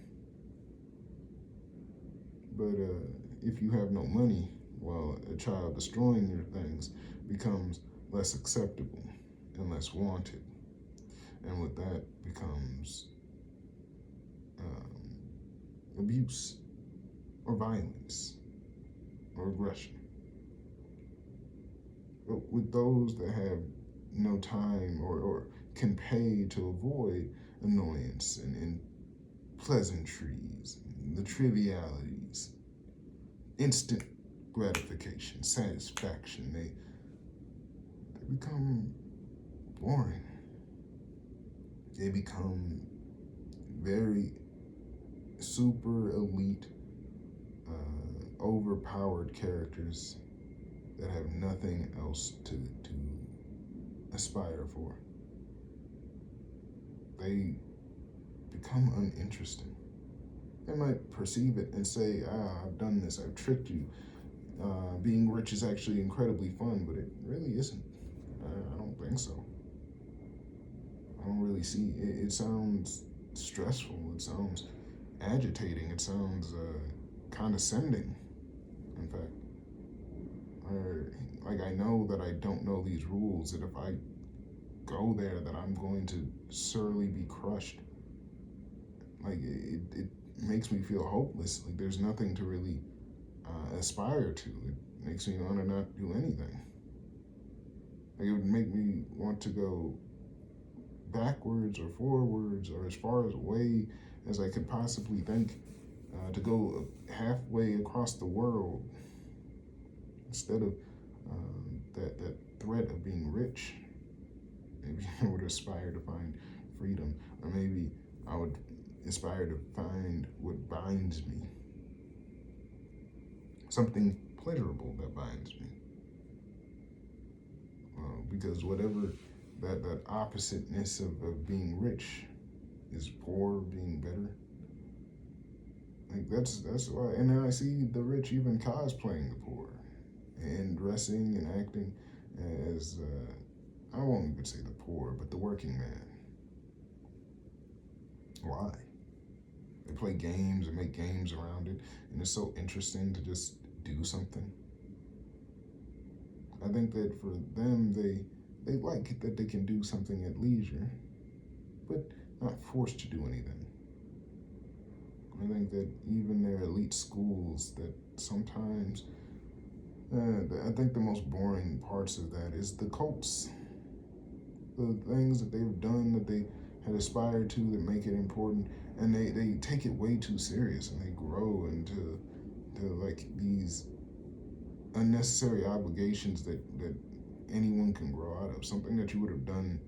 But if you have no money, well, a child destroying your things becomes less acceptable and less wanted. And with that becomes abuse or violence or aggression. But with those that have no time or can pay to avoid annoyance and pleasantries, and the trivialities, instant gratification, satisfaction, they become boring. They become very super elite, overpowered characters that have nothing else to aspire for. They become uninteresting. They might perceive it and say, I've done this, I've tricked you. Being rich is actually incredibly fun, but it really isn't. I don't think so. I don't really see it. It sounds stressful. It sounds agitating. It sounds condescending, in fact. I know that I don't know these rules, that if I go there that I'm going to surely be crushed. Like, it makes me feel hopeless. Like, there's nothing to really aspire to. It makes me want to not do anything. Like, it would make me want to go backwards or forwards or as far away as I could possibly think, to go halfway across the world instead of that threat of being rich. Maybe I would aspire to find freedom, or maybe I would aspire to find what binds me, something pleasurable that binds me. Because whatever that oppositeness of being rich is poor, being better. Like that's why, and then I see the rich even cosplaying the poor, and dressing and acting as I won't even say the poor, but the working man. Why? They play games and make games around it, and it's so interesting to just do something. I think that for them, they like that they can do something at leisure, but not forced to do anything. I think that even their elite schools, that sometimes, I think the most boring parts of that is the cults, the things that they've done that they had aspired to that make it important, and they take it way too serious, and they grow into like these unnecessary obligations that anyone can grow out of. Something that you would have done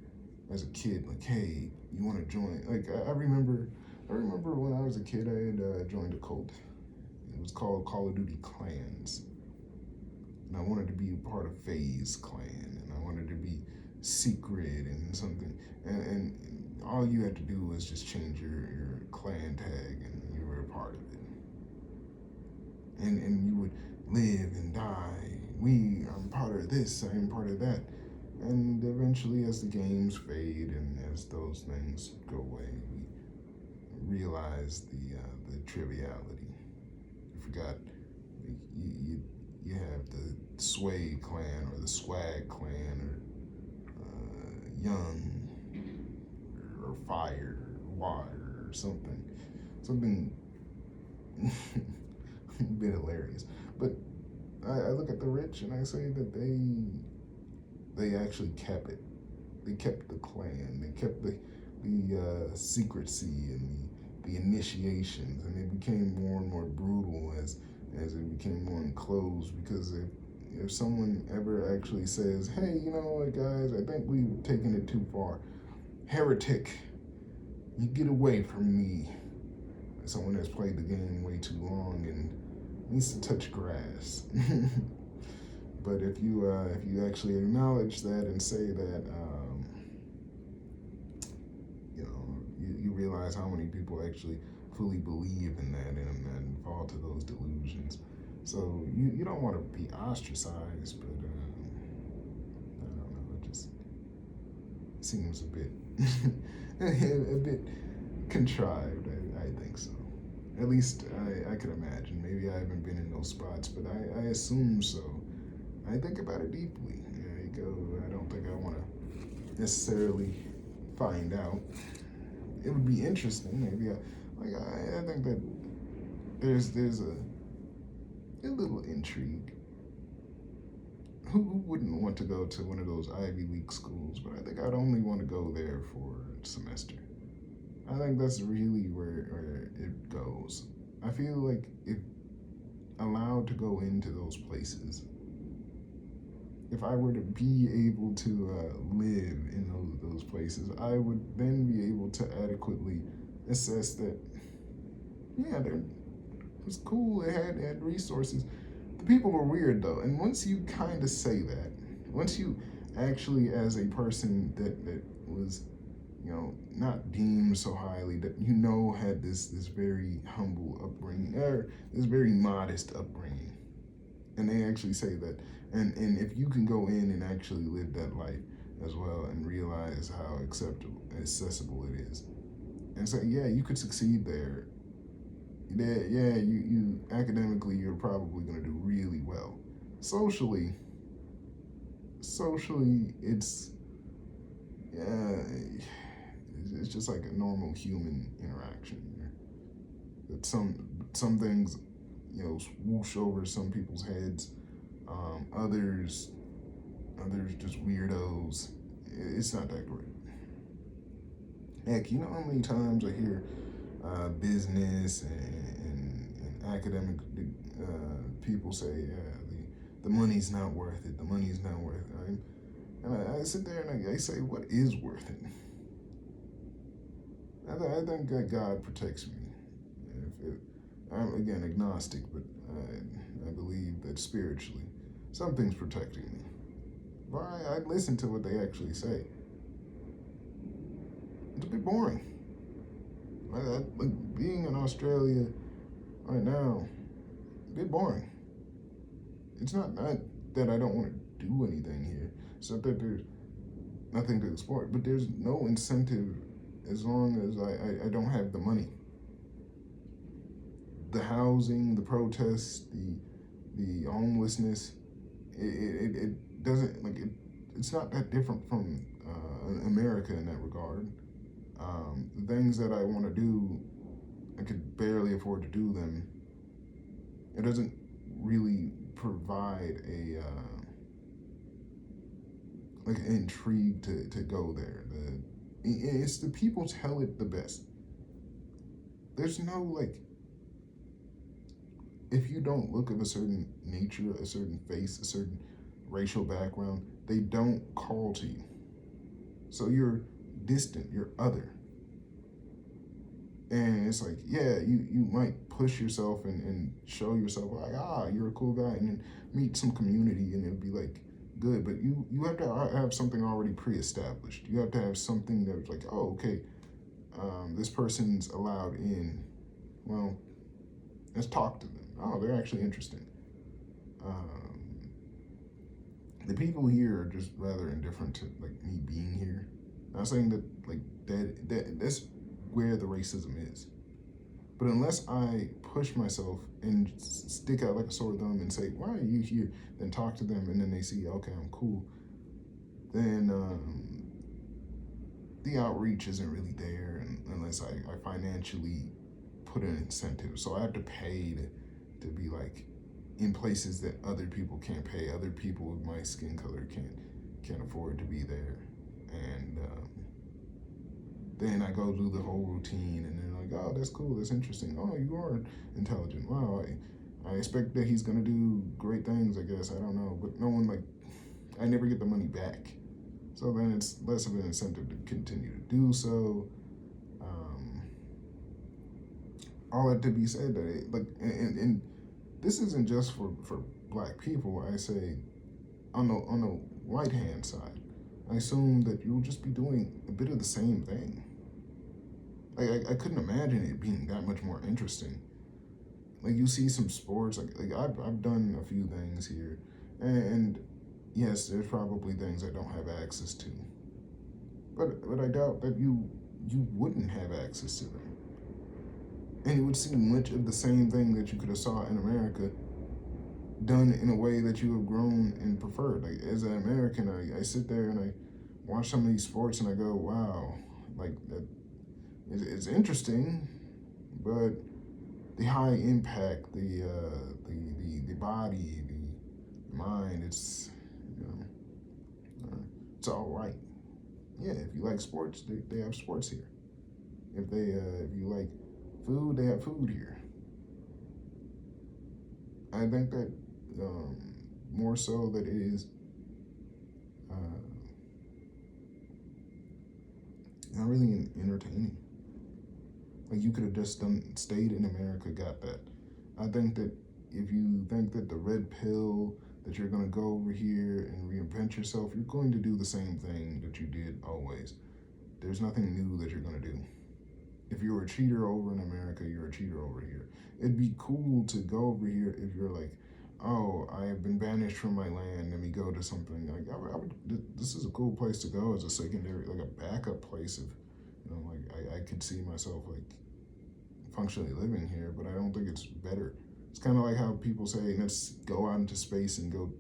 as a kid, like, hey, you want to join? Like I remember when I was a kid, I had joined a cult. It was called Call of Duty Clans, and I wanted to be a part of FaZe Clan, and I wanted to be secret and something, and all you had to do was just change your clan tag, and you were a part of it, and you would live and die. I'm part of this, I am part of that. And eventually, as the games fade and as those things go away, we realize the triviality. You forgot you have the Sway clan or the Swag clan or Young or Fire or Water or something a bit hilarious. But I look at the rich and I say that they actually kept it. They kept the clan. They kept the secrecy and the initiations, and they became more and more brutal as it became more enclosed. Because if someone ever actually says, "Hey, you know what, guys? I think we've taken it too far. Heretic, you get away from me." Someone that's played the game way too long and needs to touch grass. But if you actually acknowledge that and say that, you realize how many people actually fully believe in that and fall to those delusions. So you don't want to be ostracized, but I don't know. It just seems a bit a bit contrived. I think so. At least I could imagine. Maybe I haven't been in those spots, but I assume so. I think about it deeply. There you go. I don't think I want to necessarily find out. It would be interesting. Maybe I think that there's a little intrigue. Who wouldn't want to go to one of those Ivy League schools? But I think I'd only want to go there for a semester. I think that's really where it goes. I feel like if allowed to go into those places, if I were to be able to live in those places, I would then be able to adequately assess that, yeah, it was cool, it had resources. The people were weird though, and once you kind of say that, once you actually, as a person that was, not deemed so highly, that had this very humble upbringing, or this very modest upbringing, and they actually say that, and if you can go in and actually live that life as well and realize how accessible it is, and so yeah, you could succeed there. Yeah, you academically, you're probably going to do really well. Socially, it's, yeah, it's just like a normal human interaction. That some things, swoosh over some people's heads. Others just weirdos. It's not that great. Heck, you know how many times I hear business and academic people say, the money's not worth it. The money's not worth it. And I sit there and I say, what is worth it? I think that God protects me. If it, I'm again agnostic, but I believe that spiritually something's protecting me. Why I listen to what they actually say. It's a bit boring. Like being in Australia right now, a bit boring. It's not that I don't want to do anything here. It's not that there's nothing to explore, but there's no incentive as long as I don't have the money. The housing, the protests, the homelessness, it doesn't like it. It's not that different from America in that regard. The things that I want to do, I could barely afford to do them. It doesn't really provide a like an intrigue to go there. It's the people tell it the best. There's no like if you don't look of a certain nature, a certain face, a certain racial background, they don't call to you. So you're distant, you're other. And it's like, yeah, you might push yourself and show yourself like, you're a cool guy, and then meet some community, and it'll be like good. But you have to have something already pre-established. You have to have something that's like, oh, okay, this person's allowed in. Well, let's talk to them. Oh, they're actually interesting. Um, the people here are just rather indifferent to like me being here. Not saying that like that's where the racism is. But unless I push myself and stick out like a sore thumb and say, "Why are you here?" Then talk to them, and then they see, okay, I'm cool. Then the outreach isn't really there, unless I financially put an incentive. So I have to pay to be like in places that other people can't pay. Other people with my skin color can't afford to be there, and then I go through the whole routine, and they're like, "Oh, that's cool. That's interesting. Oh, you are intelligent. Wow. I expect that he's gonna do great things. I guess I don't know, but no one like I never get the money back, so then it's less of an incentive to continue to do so. Um, all that to be said that and this isn't just for black people. I say on the white hand side, I assume that you'll just be doing a bit of the same thing. Like I couldn't imagine it being that much more interesting. Like you see some sports, like I've done a few things here, and yes, there's probably things I don't have access to, but I doubt that you wouldn't have access to them, and you would see much of the same thing that you could have saw in America done in a way that you have grown and preferred. Like as an American, I sit there and I watch some of these sports and I go, wow, like that it's interesting, but the high impact, the body, the mind, you know, it's all right. Yeah, if you like sports, they have sports here. If you like food, they have food here. I think that um, more so that it is uh, not really entertaining. Like you could have just stayed in America, got that. I think that if you think that the red pill that you're gonna go over here and reinvent yourself, you're going to do the same thing that you did always. There's nothing new that you're gonna do. If you're a cheater over in America, you're a cheater over here. It'd be cool to go over here if you're like, oh, I have been banished from my land. Let me go to something like this is a cool place to go as a secondary, like a backup place. If like I could see myself like functionally living here, but I don't think it's better. It's kind of like how people say, let's go out into space and go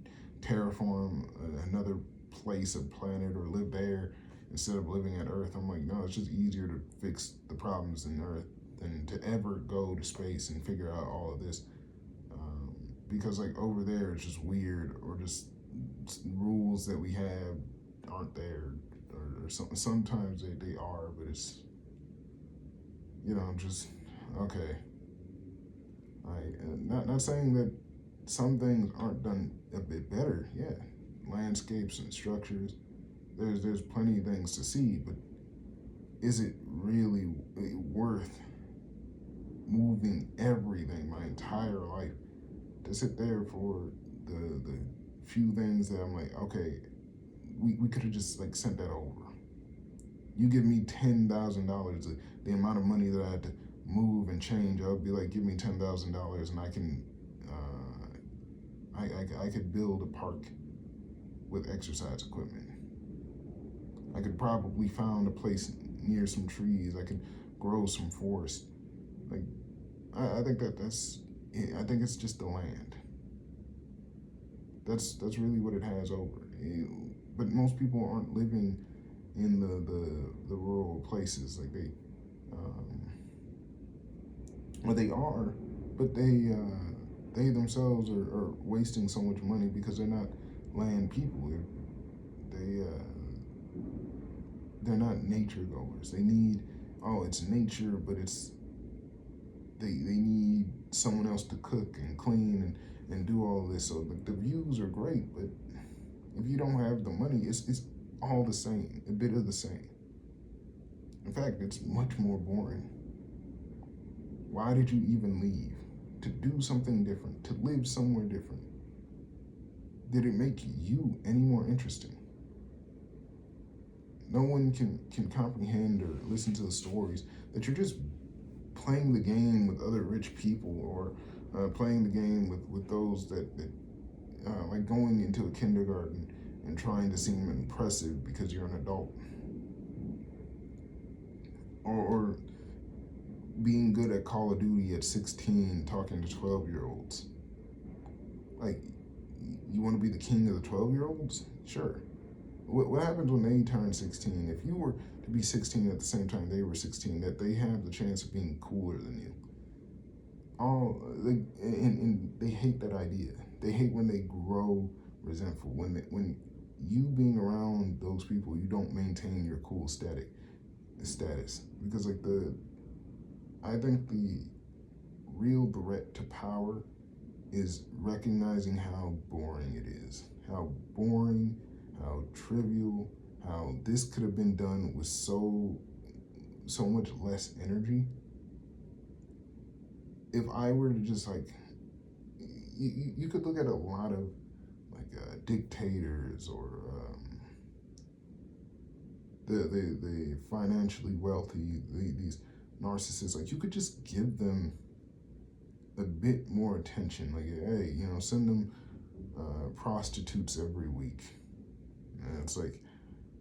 terraform another place, a planet, or live there instead of living at Earth. I'm like, no, it's just easier to fix the problems in Earth than to ever go to space and figure out all of this. Because like over there, it's just weird, or just rules that we have aren't there, or sometimes they are, but it's just okay. Not saying that some things aren't done a bit better. Yeah, landscapes and structures. There's plenty of things to see, but is it really worth moving everything, my entire life, to sit there for the few things that I'm like, okay, we could have just like sent that over. You give me $10,000, the amount of money that I had to move and change, I would be like, give me $10,000 and I can, I could build a park with exercise equipment. I could probably find a place near some trees. I could grow some forest. Like, I think I think it's just the land. That's really what it has over. But most people aren't living in the rural places. Like or they are, but they themselves are wasting so much money because they're not land people. They they're not nature goers. They need, oh, it's nature, but it's they need someone else to cook and clean and do all this. So the views are great, but if you don't have the money, it's all the same, a bit of the same. In fact, it's much more boring. Why did you even leave? To do something different, to live somewhere different. Did it make you any more interesting? No one can comprehend or listen to the stories that you're just playing the game with other rich people, or playing the game with those that like going into a kindergarten and trying to seem impressive because you're an adult, or being good at Call of Duty at 16, talking to 12-year-olds. Like, you want to be the king of the 12-year-olds? Sure. What happens when they turn 16? If you were to be 16 at the same time they were 16, that they have the chance of being cooler than you. And they hate that idea. They hate when they grow resentful. When you being around those people, you don't maintain your cool status. Because I think the real threat to power is recognizing how boring it is. How boring, how trivial, how this could have been done with so much less energy. If I were to just like, you could look at a lot of like dictators, or the financially wealthy, these narcissists. Like, you could just give them a bit more attention. Like, hey, send them prostitutes every week. And it's like,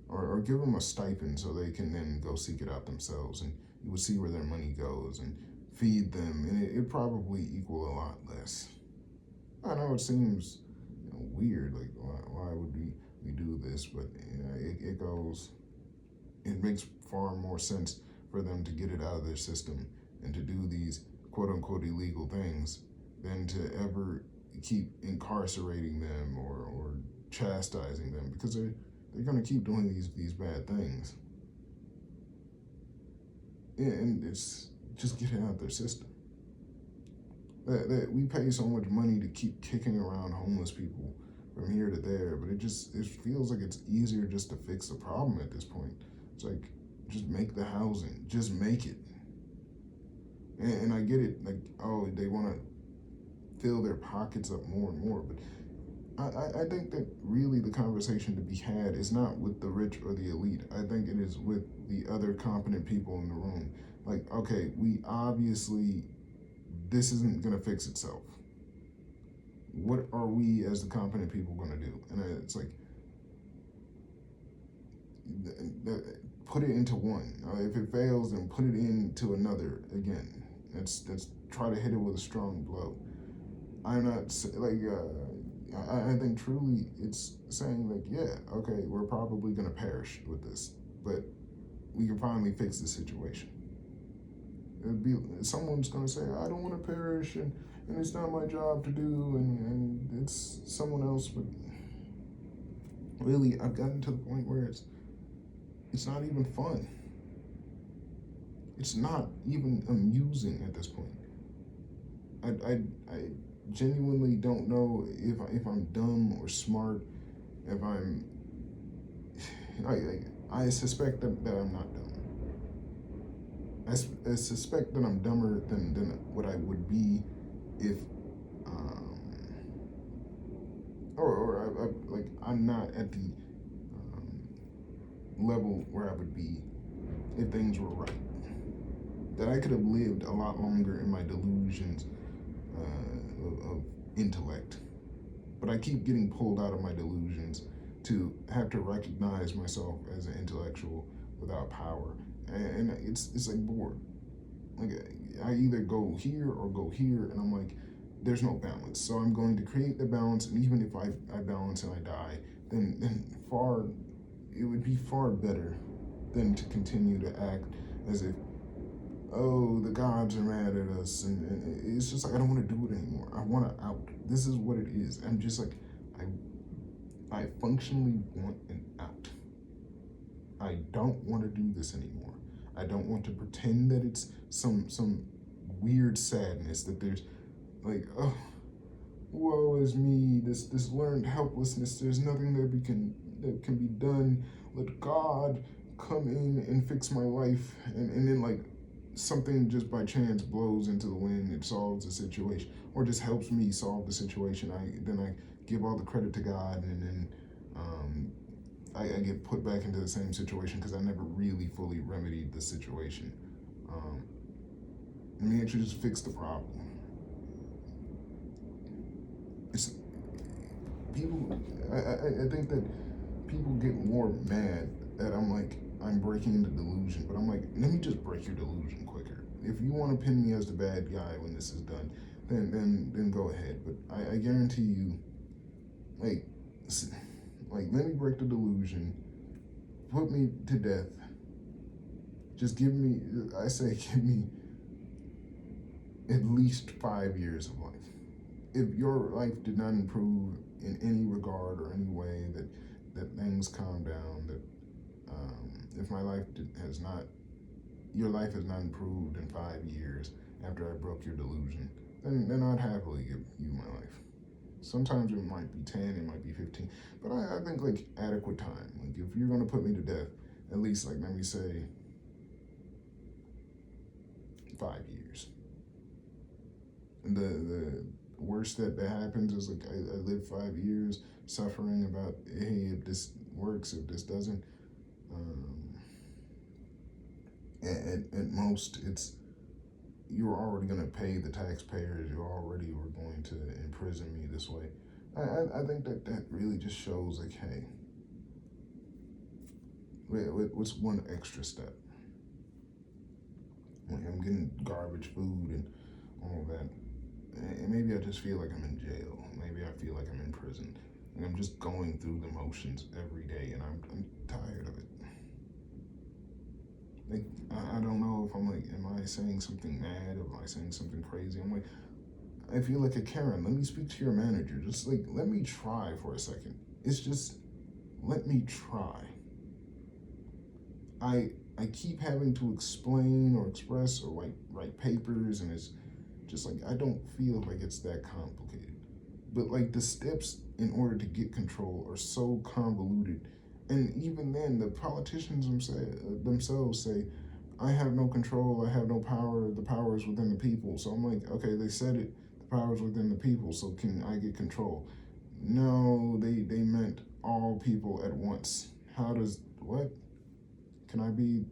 or give them a stipend so they can then go seek it out themselves, and you would see where their money goes, and feed them, and it probably equal a lot less. I know it seems weird, like why would we do this, but it goes. It makes far more sense for them to get it out of their system and to do these quote unquote illegal things than to ever keep incarcerating them or chastising them, because they're going to keep doing these bad things. And it's just get it out of their system. That we pay so much money to keep kicking around homeless people from here to there, but it feels like it's easier just to fix the problem at this point. It's like, just make the housing, just make it. And I get it, like, oh, they want to fill their pockets up more and more, but I think that really the conversation to be had is not with the rich or the elite. I think it is with the other competent people in the room. Like, okay, we obviously, this isn't going to fix itself. What are we as the competent people going to do? And it's like, put it into one. If it fails, then put it into another again. Let's try to hit it with a strong blow. I'm not like, I think truly it's saying like, yeah, okay, we're probably going to perish with this, but we can finally fix the situation. Someone's going to say, I don't want to perish, and it's not my job to do, and it's someone else. But really, I've gotten to the point where it's not even fun. It's not even amusing at this point. I genuinely don't know if I'm dumb or smart. If I suspect that I'm not dumb. I suspect that I'm dumber than what I would be if, um, like I'm not at the um, level where I would be if things were right. That I could have lived a lot longer in my delusions of intellect, but I keep getting pulled out of my delusions to have to recognize myself as an intellectual without power, and it's like bored. Like I either go here or go here, and I'm like, there's no balance. So I'm going to create the balance, and even if I balance and I die, then far it would be far better than to continue to act as if, oh, the gods are mad at us, and it's just like I don't want to do it anymore. I want to out. This is what it is. I'm just like I functionally want an out. I don't want to do this anymore. I don't want to pretend that it's some weird sadness that there's like, oh, woe is me, this learned helplessness. There's nothing that can be done. Let God come in and fix my life, and then like something just by chance blows into the wind. It solves the situation, or just helps me solve the situation. I give all the credit to God, and then um, I get put back into the same situation because I never really fully remedied the situation. Um, Let me actually just fix the problem. It's people. I think that people get more mad that I'm breaking into delusion, but I'm like, let me just break your delusion quicker. If you want to pin me as the bad guy when this is done, then go ahead. But I guarantee you, like, let me break the delusion, put me to death. Just give me, I say, give me at least 5 years of life. If your life did not improve in any regard or any way, that things calm down, that if my life has not, your life has not improved in 5 years after I broke your delusion, then I'd happily give you my life. Sometimes it might be 10, it might be 15, but I think like adequate time. Like if you're gonna put me to death, at least like let me say 5 years. And the worst that happens is like I live 5 years suffering about, hey, if this works, if this doesn't. Um, at most, it's you're already going to pay the taxpayers. You already were going to imprison me this way. I think that really just shows like, hey, what's one extra step? Like I'm getting garbage food and all of that. And maybe I just feel like I'm in jail. Maybe I feel like I'm in prison. And I'm just going through the motions every day, and I'm tired of it. Like I don't know if I'm like, am I saying something mad? Am I saying something crazy? I'm like, I feel like a Karen. Let me speak to your manager. Just like let me try for a second. It's just let me try. I keep having to explain or express or like write papers, and it's just like I don't feel like it's that complicated. But like the steps in order to get control are so convoluted, and even then, the politicians themselves say, "I have no control. I have no power. The power is within the people." So I'm like, okay, they said it. The power is within the people. So can I get control? No, they meant all people at once. How does what? Can I be?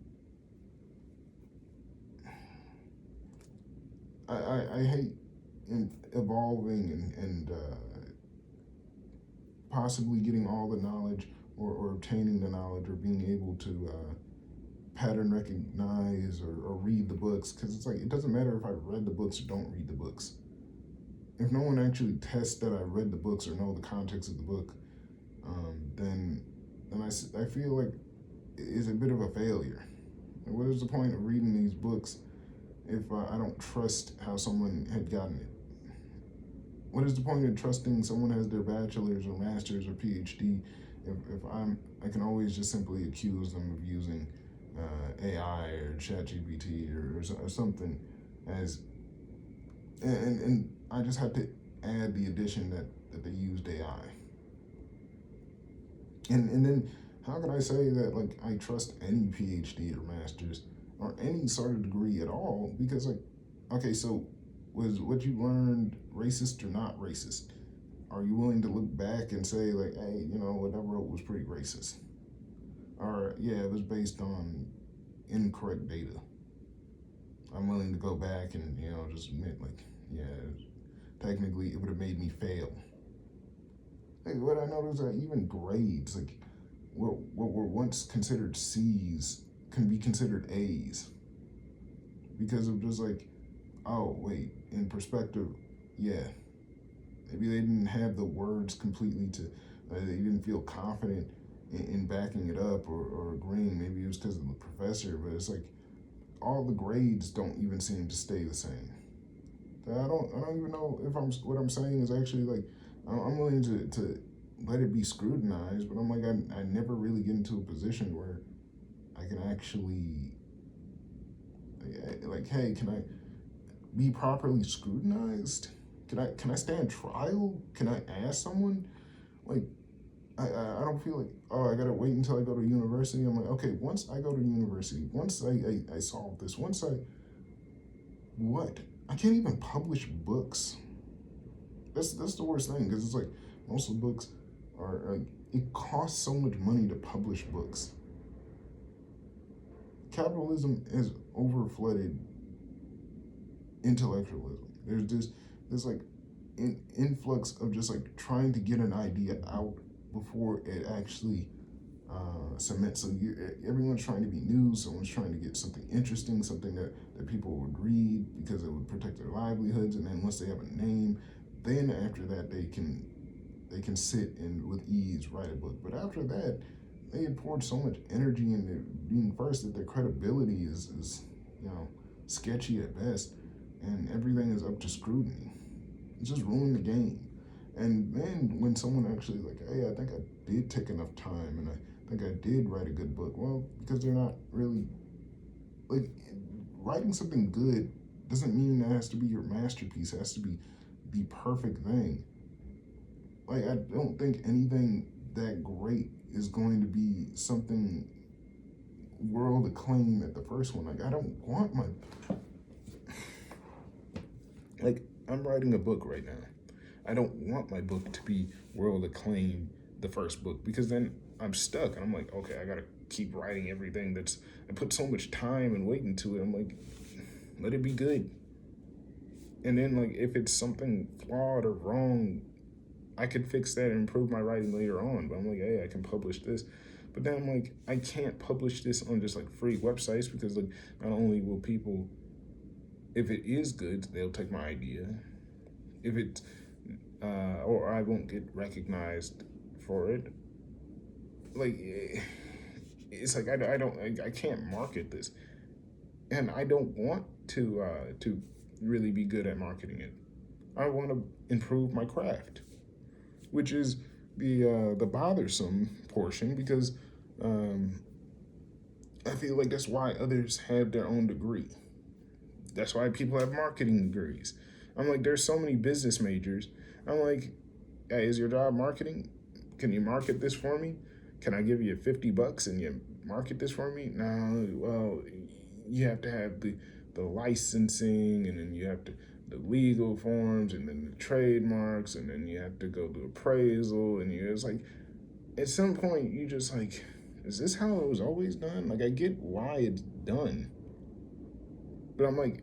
I hate in evolving and possibly getting all the knowledge or obtaining the knowledge or being able to pattern recognize or read the books, because it's like it doesn't matter if I read the books or don't read the books. If no one actually tests that I read the books or know the context of the book, then I feel like it's a bit of a failure. What is the point of reading these books if I don't trust how someone had gotten it? What is the point of trusting someone has their bachelor's or master's or PhD if I can always just simply accuse them of using AI or ChatGPT or something as and I just have to add the addition that they used AI. And then how can I say that like I trust any PhD or masters or any sort of degree at all, because like, okay, so was what you learned racist or not racist? Are you willing to look back and say like, hey, what I wrote was pretty racist, or yeah, it was based on incorrect data? I'm willing to go back and just admit like, yeah, technically it would have made me fail. Like what I noticed that even grades, like what were once considered C's can be considered A's because of just like, oh wait, in perspective, yeah, maybe they didn't have the words completely to, they didn't feel confident in backing it up or agreeing. Maybe it was because of the professor, but it's like all the grades don't even seem to stay the same. I don't even know if what I'm saying is actually like, I'm willing to let it be scrutinized, but I'm like, I never really get into a position where I can actually, like, hey, can I be properly scrutinized? Can I stand trial? Can I ask someone? Like, I don't feel like, oh, I gotta wait until I go to university. I'm like, okay, once I go to university, once I solve this, what? I can't even publish books. That's the worst thing, because it's like most of the books are like, it costs so much money to publish books. Capitalism has overflooded intellectualism. There's like influx of just like trying to get an idea out before it actually cements. So everyone's trying to be new. Someone's trying to get something interesting, something that people would read because it would protect their livelihoods. And then once they have a name, then after that they can sit and with ease write a book. But after that, they had poured so much energy into being first that their credibility is sketchy at best, and everything is up to scrutiny. It's just ruined the game. And then when someone actually like, hey, I think I did take enough time and I think I did write a good book. Well, because they're not really like, writing something good doesn't mean that has to be your masterpiece. It has to be the perfect thing. Like, I don't think anything that great is going to be something world acclaim at the first one. Like, I don't want my, like, I'm writing a book right now. I don't want my book to be world acclaimed the first book, because then I'm stuck and I'm like, okay, I gotta keep writing everything I put so much time and weight into it. I'm like, let it be good. And then like, if it's something flawed or wrong, I could fix that and improve my writing later on. But I'm like, hey, I can publish this. But then I'm like, I can't publish this on just like free websites, because like, not only will people, if it is good, they'll take my idea. If it, or I won't get recognized for it. Like, it's like I can't market this, and I don't want to really be good at marketing it. I want to improve my craft, which is the bothersome portion, because I feel like that's why others have their own degree. That's why people have marketing degrees. I'm like, there's so many business majors. I'm like, hey, is your job marketing? Can you market this for me? Can I give you $50 and you market this for me? No, well, you have to have the licensing, and then you have to the legal forms, and then the trademarks, and then you have to go to appraisal, and it's like, at some point you just like, is this how it was always done? Like, I get why it's done, but I'm like,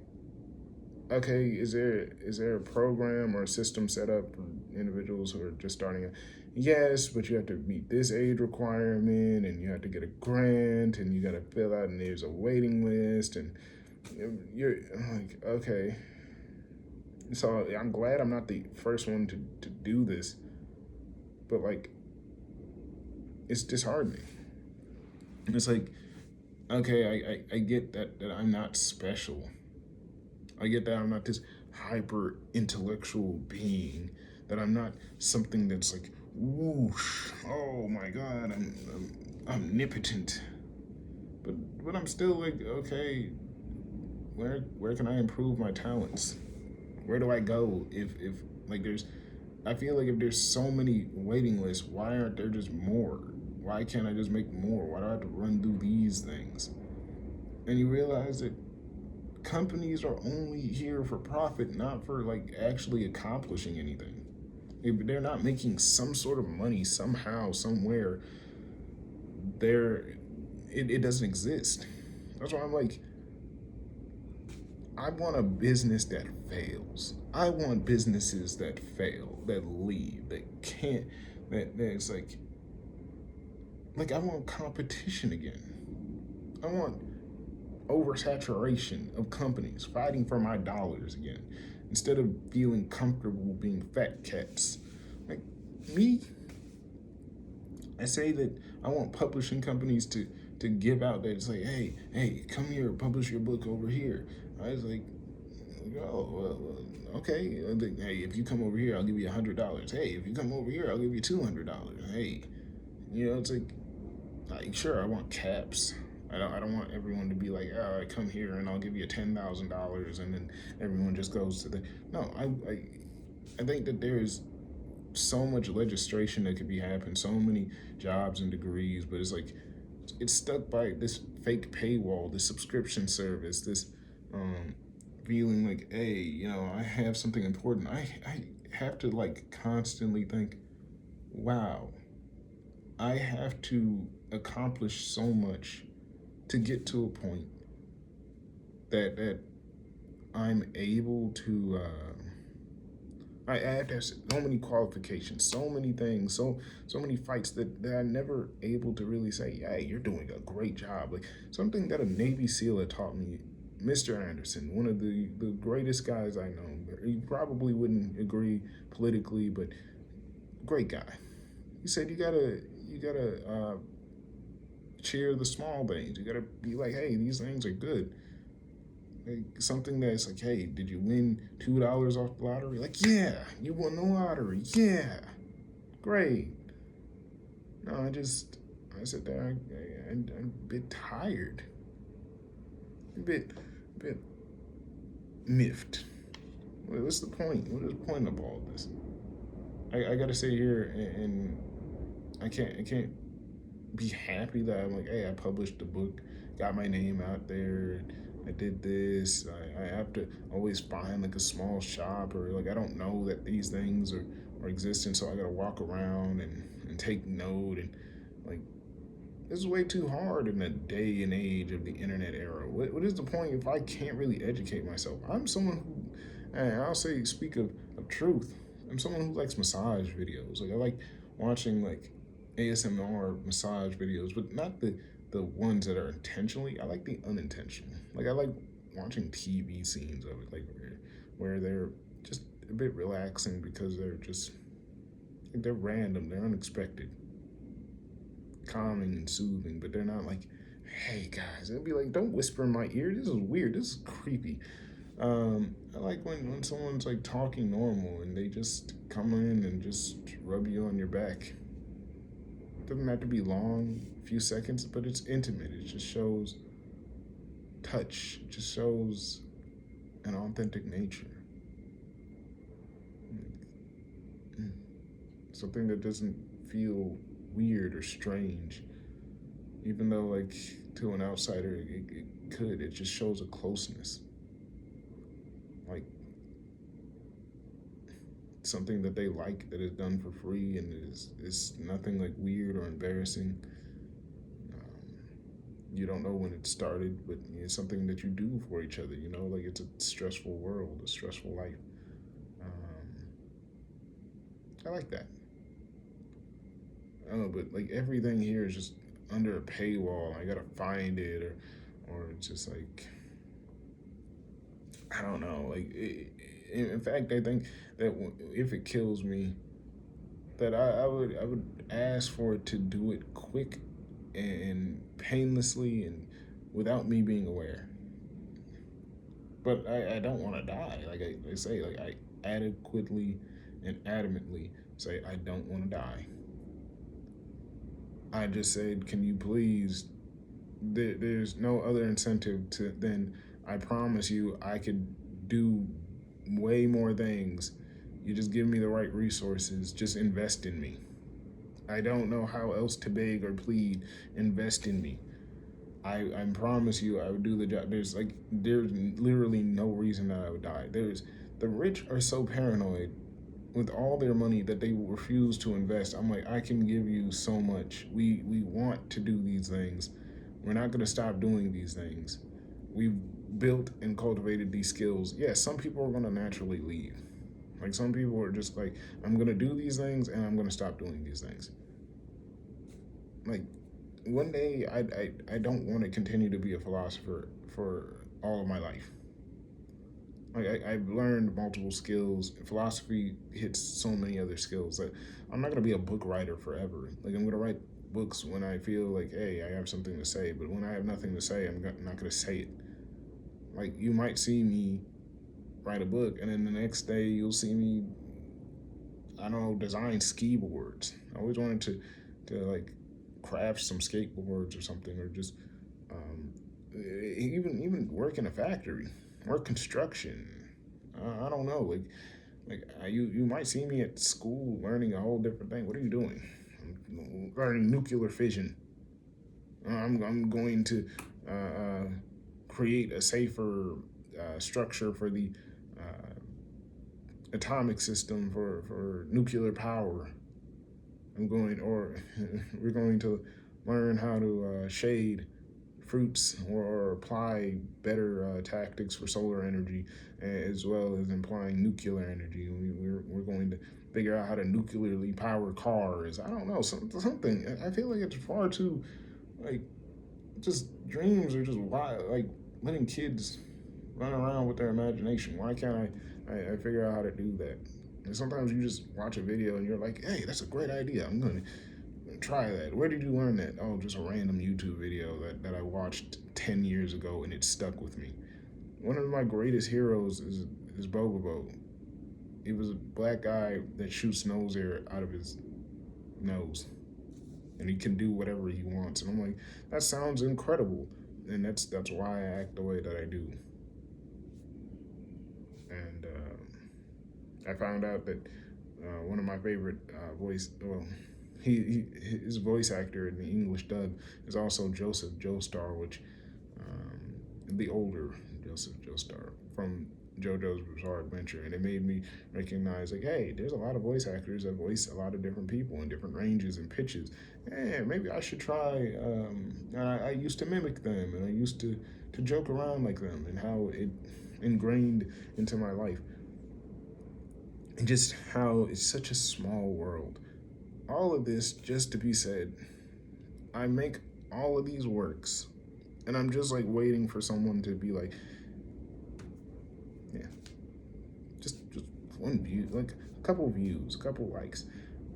okay, is there a program or a system set up for individuals who are just starting out? Yes, but you have to meet this age requirement, and you have to get a grant, and you got to fill out, and there's a waiting list, and you're like, okay. So I'm glad I'm not the first one to do this, but like, it's disheartening. It's like, okay, I get that I'm not special. I get that I'm not this hyper intellectual being, that I'm not something that's like, whoosh, oh my God, I'm omnipotent. But I'm still like, okay, where can I improve my talents? Where do I go if like, there's, I feel like if there's so many waiting lists, why aren't there just more? Why can't I just make more? Why do I have to run through these things? and you realize that companies are only here for profit, not for like actually accomplishing anything. If they're not making some sort of money somehow, somewhere, there, it doesn't exist. That's why I'm like, I want a business that fails. I want businesses that fail, that leave, that can't, that's like I want competition again. I want oversaturation of companies fighting for my dollars again, instead of feeling comfortable being fat cats. Like me, I say that I want publishing companies to give out that it's like, hey, come here, publish your book over here. I was like, oh, well, okay. Hey, if you come over here, I'll give you $100. Hey, if you come over here, I'll give you $200. Hey, it's like sure, I want caps. I don't want everyone to be like, oh, I come here and I'll give you $10,000, and then everyone just goes to the. No, I think that there is so much legislation that could be happening, so many jobs and degrees, but it's like it's stuck by this fake paywall, this subscription service, this um, feeling like, hey, I have something important. I have to like constantly think, wow, I have to accomplish so much to get to a point that I'm able to. I have to have so many qualifications, so many things, so many fights that I'm never able to really say, "Hey, you're doing a great job." Like something that a Navy SEAL had taught me, Mr. Anderson, one of the greatest guys I know. He probably wouldn't agree politically, but great guy. He said you gotta cheer the small things. You gotta be like, hey, these things are good. Like something that's like, hey, did you win $2 off the lottery? Like, yeah, you won the lottery. Yeah, great. No, I sit there. I'm a bit tired, a bit miffed. What's the point? What is the point of all of this? I gotta sit here and I can't be happy that I'm like, hey, I published the book, got my name out there, I did this. I have to always find like a small shop, or like I don't know that these things are existing, so I gotta walk around and take note, and like this is way too hard in the day and age of the internet era. What is the point if I can't really educate myself? I'm someone who, and I'll say, speak of truth. I'm someone who likes massage videos. Like I like watching like ASMR massage videos, but not the ones that are intentionally. I like the unintentional. Like I like watching TV scenes of it, like where they're just a bit relaxing because they're random, they're unexpected, calming and soothing, but they're not like, hey guys, it'd be like, don't whisper in my ear. This is weird. This is creepy. I like when someone's like talking normal and they just come in and just rub you on your back. It doesn't have to be long, a few seconds, but it's intimate. It just shows touch. It just shows an authentic nature. Something that doesn't feel weird or strange, even though like to an outsider it could. It just shows a closeness, like something that they like, that is done for free, and is nothing like weird or embarrassing. You don't know when it started, but it's something that you do for each other. Like it's a stressful world, a stressful life. Um, I like that. I don't know, but like everything here is just under a paywall. I gotta find it, or it's just like I don't know. Like, in fact, I think that if it kills me, that I would ask for it to do it quick and painlessly and without me being aware. But I don't want to die. Like I say, like I adequately and adamantly say I don't want to die. I just said, can you please? There's no other incentive to then. I promise you, I could do way more things. You just give me the right resources. Just invest in me. I don't know how else to beg or plead. Invest in me. I promise you I would do the job. There's literally no reason that I would die. There's the rich are so paranoid with all their money that they will refuse to invest. I'm like, I can give you so much. We want to do these things. We're not gonna stop doing these things. We've built and cultivated these skills. Yes, some people are gonna naturally leave. Like some people are just like, I'm gonna do these things and I'm gonna stop doing these things. Like one day I don't want to continue to be a philosopher for all of my life. Like I've learned multiple skills. Philosophy hits so many other skills. Like I'm not gonna be a book writer forever. Like I'm gonna write books when I feel like, hey, I have something to say. But when I have nothing to say, not gonna say it. Like you might see me write a book, and then the next day you'll see me, I don't know, design ski boards. I always wanted to like craft some skateboards or something, or just even work in a factory, work construction. I don't know, you might see me at school learning a whole different thing. What are you doing? I'm learning nuclear fission. I'm going to create a safer structure for the atomic system for nuclear power. We're going to learn how to shade fruits or apply better tactics for solar energy, as well as implying nuclear energy. We're going to figure out how to nuclearly power cars. I don't know, something. I feel like it's far too, like, just dreams are just wild. Like, letting kids run around with their imagination. Why can't I figure out how to do that? And sometimes you just watch a video and you're like, hey, that's a great idea. I'm going to try that. Where did you learn that? Oh, just a random YouTube video that I watched 10 years ago and it stuck with me. One of my greatest heroes is Bobobo. He was a black guy that shoots nose air out of his nose. And he can do whatever he wants. And I'm like, that sounds incredible. And that's why I act the way that I do. And I found out that one of my favorite his voice actor in the English dub is also Joseph Joestar, which the older Joseph Joestar from JoJo's Bizarre Adventure, and it made me recognize, like, hey, there's a lot of voice actors that voice a lot of different people in different ranges and pitches. And maybe I should try. And I used to mimic them, and I used to joke around like them, and how it ingrained into my life, and just how it's such a small world. All of this just to be said, I make all of these works, and I'm just like waiting for someone to be like, yeah, just one view, like a couple views, a couple likes.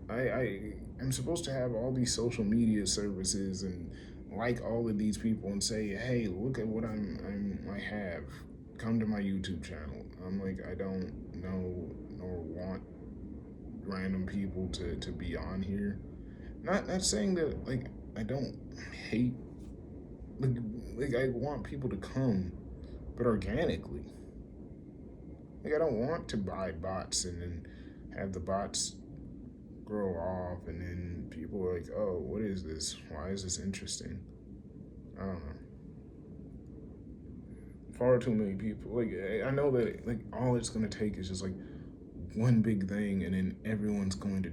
I'm supposed to have all these social media services and like all of these people and say, hey, look at what I have. Come to my YouTube channel. I'm like, I don't know nor want random people to be on here. Not saying that like I don't hate, like I want people to come, but organically. Like I don't want to buy bots and then have the bots grow off and then people are like, oh, what is this? Why is this interesting? I don't know. Far too many people. Like I know that like all it's gonna take is just like one big thing, and then everyone's going to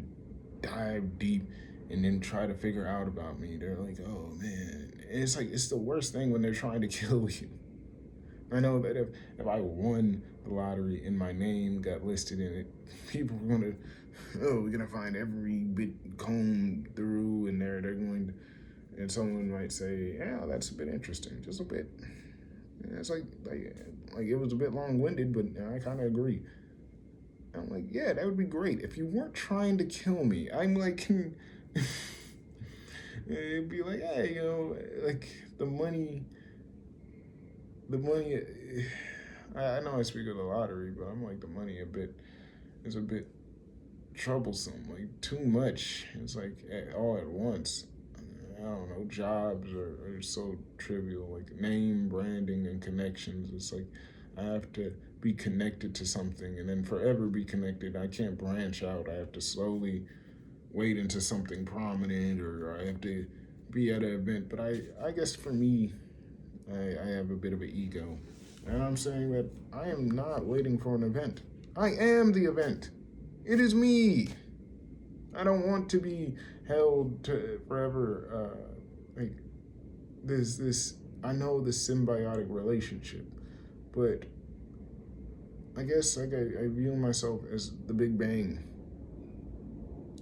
dive deep and then try to figure out about me. They're like, oh man, and it's like it's the worst thing when they're trying to kill you. I know that if I won the lottery and my name got listed in it, people are gonna, oh, we're gonna find every bit combed through, and they're going to, and someone might say, yeah, that's a bit interesting, just a bit. And it's like it was a bit long winded, but I kind of agree. I'm like, yeah, that would be great if you weren't trying to kill me. I'm like, it'd be like, hey, like the money. I know I speak of the lottery, but I'm like the money is a bit troublesome. Like too much. It's like all at once. I don't know. Jobs are so trivial. Like name branding and connections. It's like I have to be connected to something and then forever be connected. I can't branch out. I have to slowly wade into something prominent, or I have to be at an event, but I guess for me, I have a bit of an ego. And I'm saying that I am not waiting for an event. I am the event. It is me. I don't want to be held to forever. Like this. I know this symbiotic relationship, but I guess like I view myself as the Big Bang.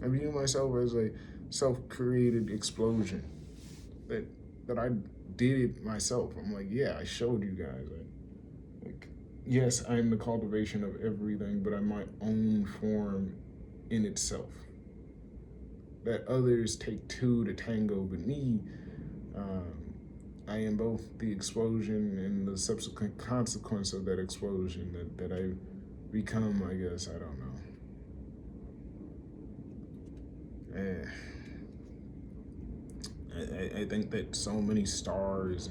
I view myself as a self-created explosion that I did it myself. I'm like, yeah, I showed you guys. Like, yes, I'm the cultivation of everything, but I'm my own form in itself. That others take two to tango, but me, I am both the explosion and the subsequent consequence of that explosion that I become, I guess. I don't know. I think that so many stars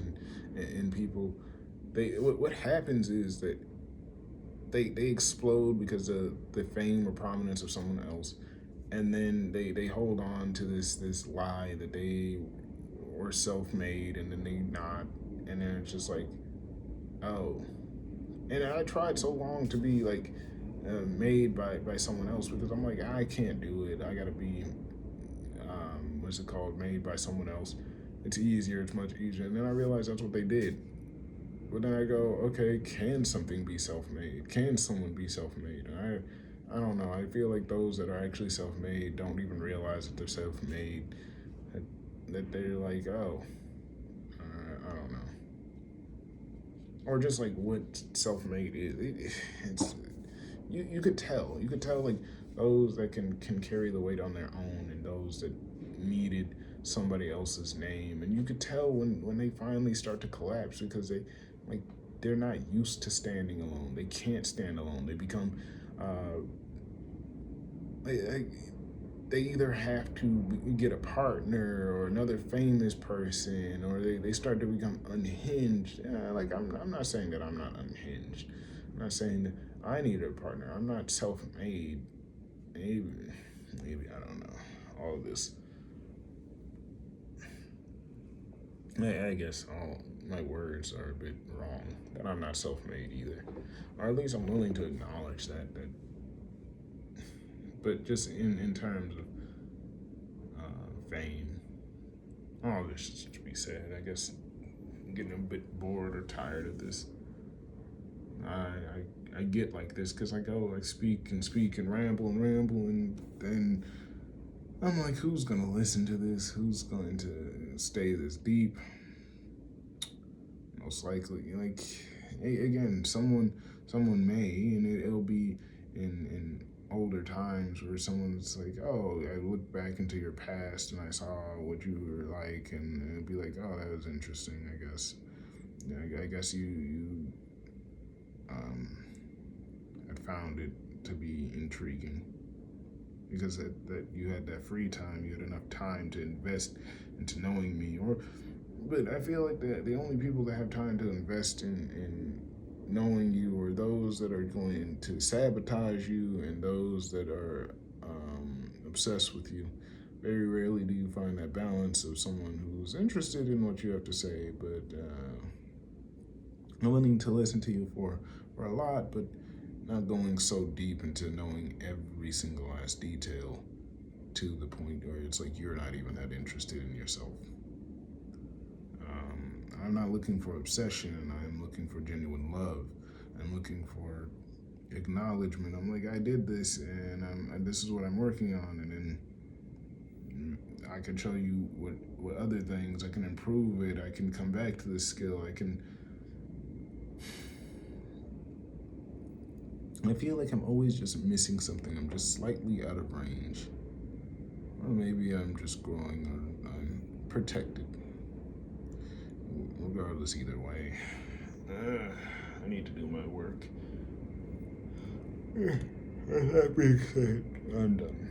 and people, what happens is that they explode because of the fame or prominence of someone else, and then they hold on to this lie that they were self-made, and then they not, and then it's just like, oh. And I tried so long to be like made by someone else, because I'm like, I can't do it. I gotta be what's it called, made by someone else. It's easier, it's much easier. And then I realized that's what they did. But then I go, okay, can something be self-made? Can someone be self-made? And I don't know. I feel like those that are actually self-made don't even realize that they're self-made. That they're like, oh, I don't know. Or just like what self-made is. It's you could tell. You could tell like those that can carry the weight on their own, and those that needed somebody else's name. And you could tell when they finally start to collapse, because they're not used to standing alone. They can't stand alone. They become they either have to get a partner or another famous person, or they start to become unhinged. Like I'm not saying that I'm not unhinged. I'm not saying that I need a partner. I'm not self-made. Maybe I don't know. All of this. I guess all my words are a bit wrong. That I'm not self-made either, or at least I'm willing to acknowledge that. But just in terms of fame, all this should be said. I guess I'm getting a bit bored or tired of this. I get like this because I go, I speak and ramble, and then I'm like, who's gonna listen to this? Who's going to stay this deep? Most likely, like, again, someone may, and it'll be in older times where someone's like, oh, I looked back into your past and I saw what you were like, and it'd be like, oh, that was interesting. I guess, yeah, I guess you had found it to be intriguing, because that you had that free time, you had enough time to invest into knowing me. But I feel like the only people that have time to invest in knowing you are those that are going to sabotage you, and those that are obsessed with you. Very rarely do you find that balance of someone who's interested in what you have to say, but willing to listen to you for a lot, but not going so deep into knowing every single last detail, to the point where it's like you're not even that interested in yourself. I'm not looking for obsession. I'm looking for genuine love. I'm looking for acknowledgement. I'm like, I did this, and this is what I'm working on, and then I can show you what other things I can improve it. I can come back to this skill. I feel like I'm always just missing something. I'm just slightly out of range, or maybe I'm just growing, or I'm protected. Regardless, either way, I need to do my work. That being said, I'm done.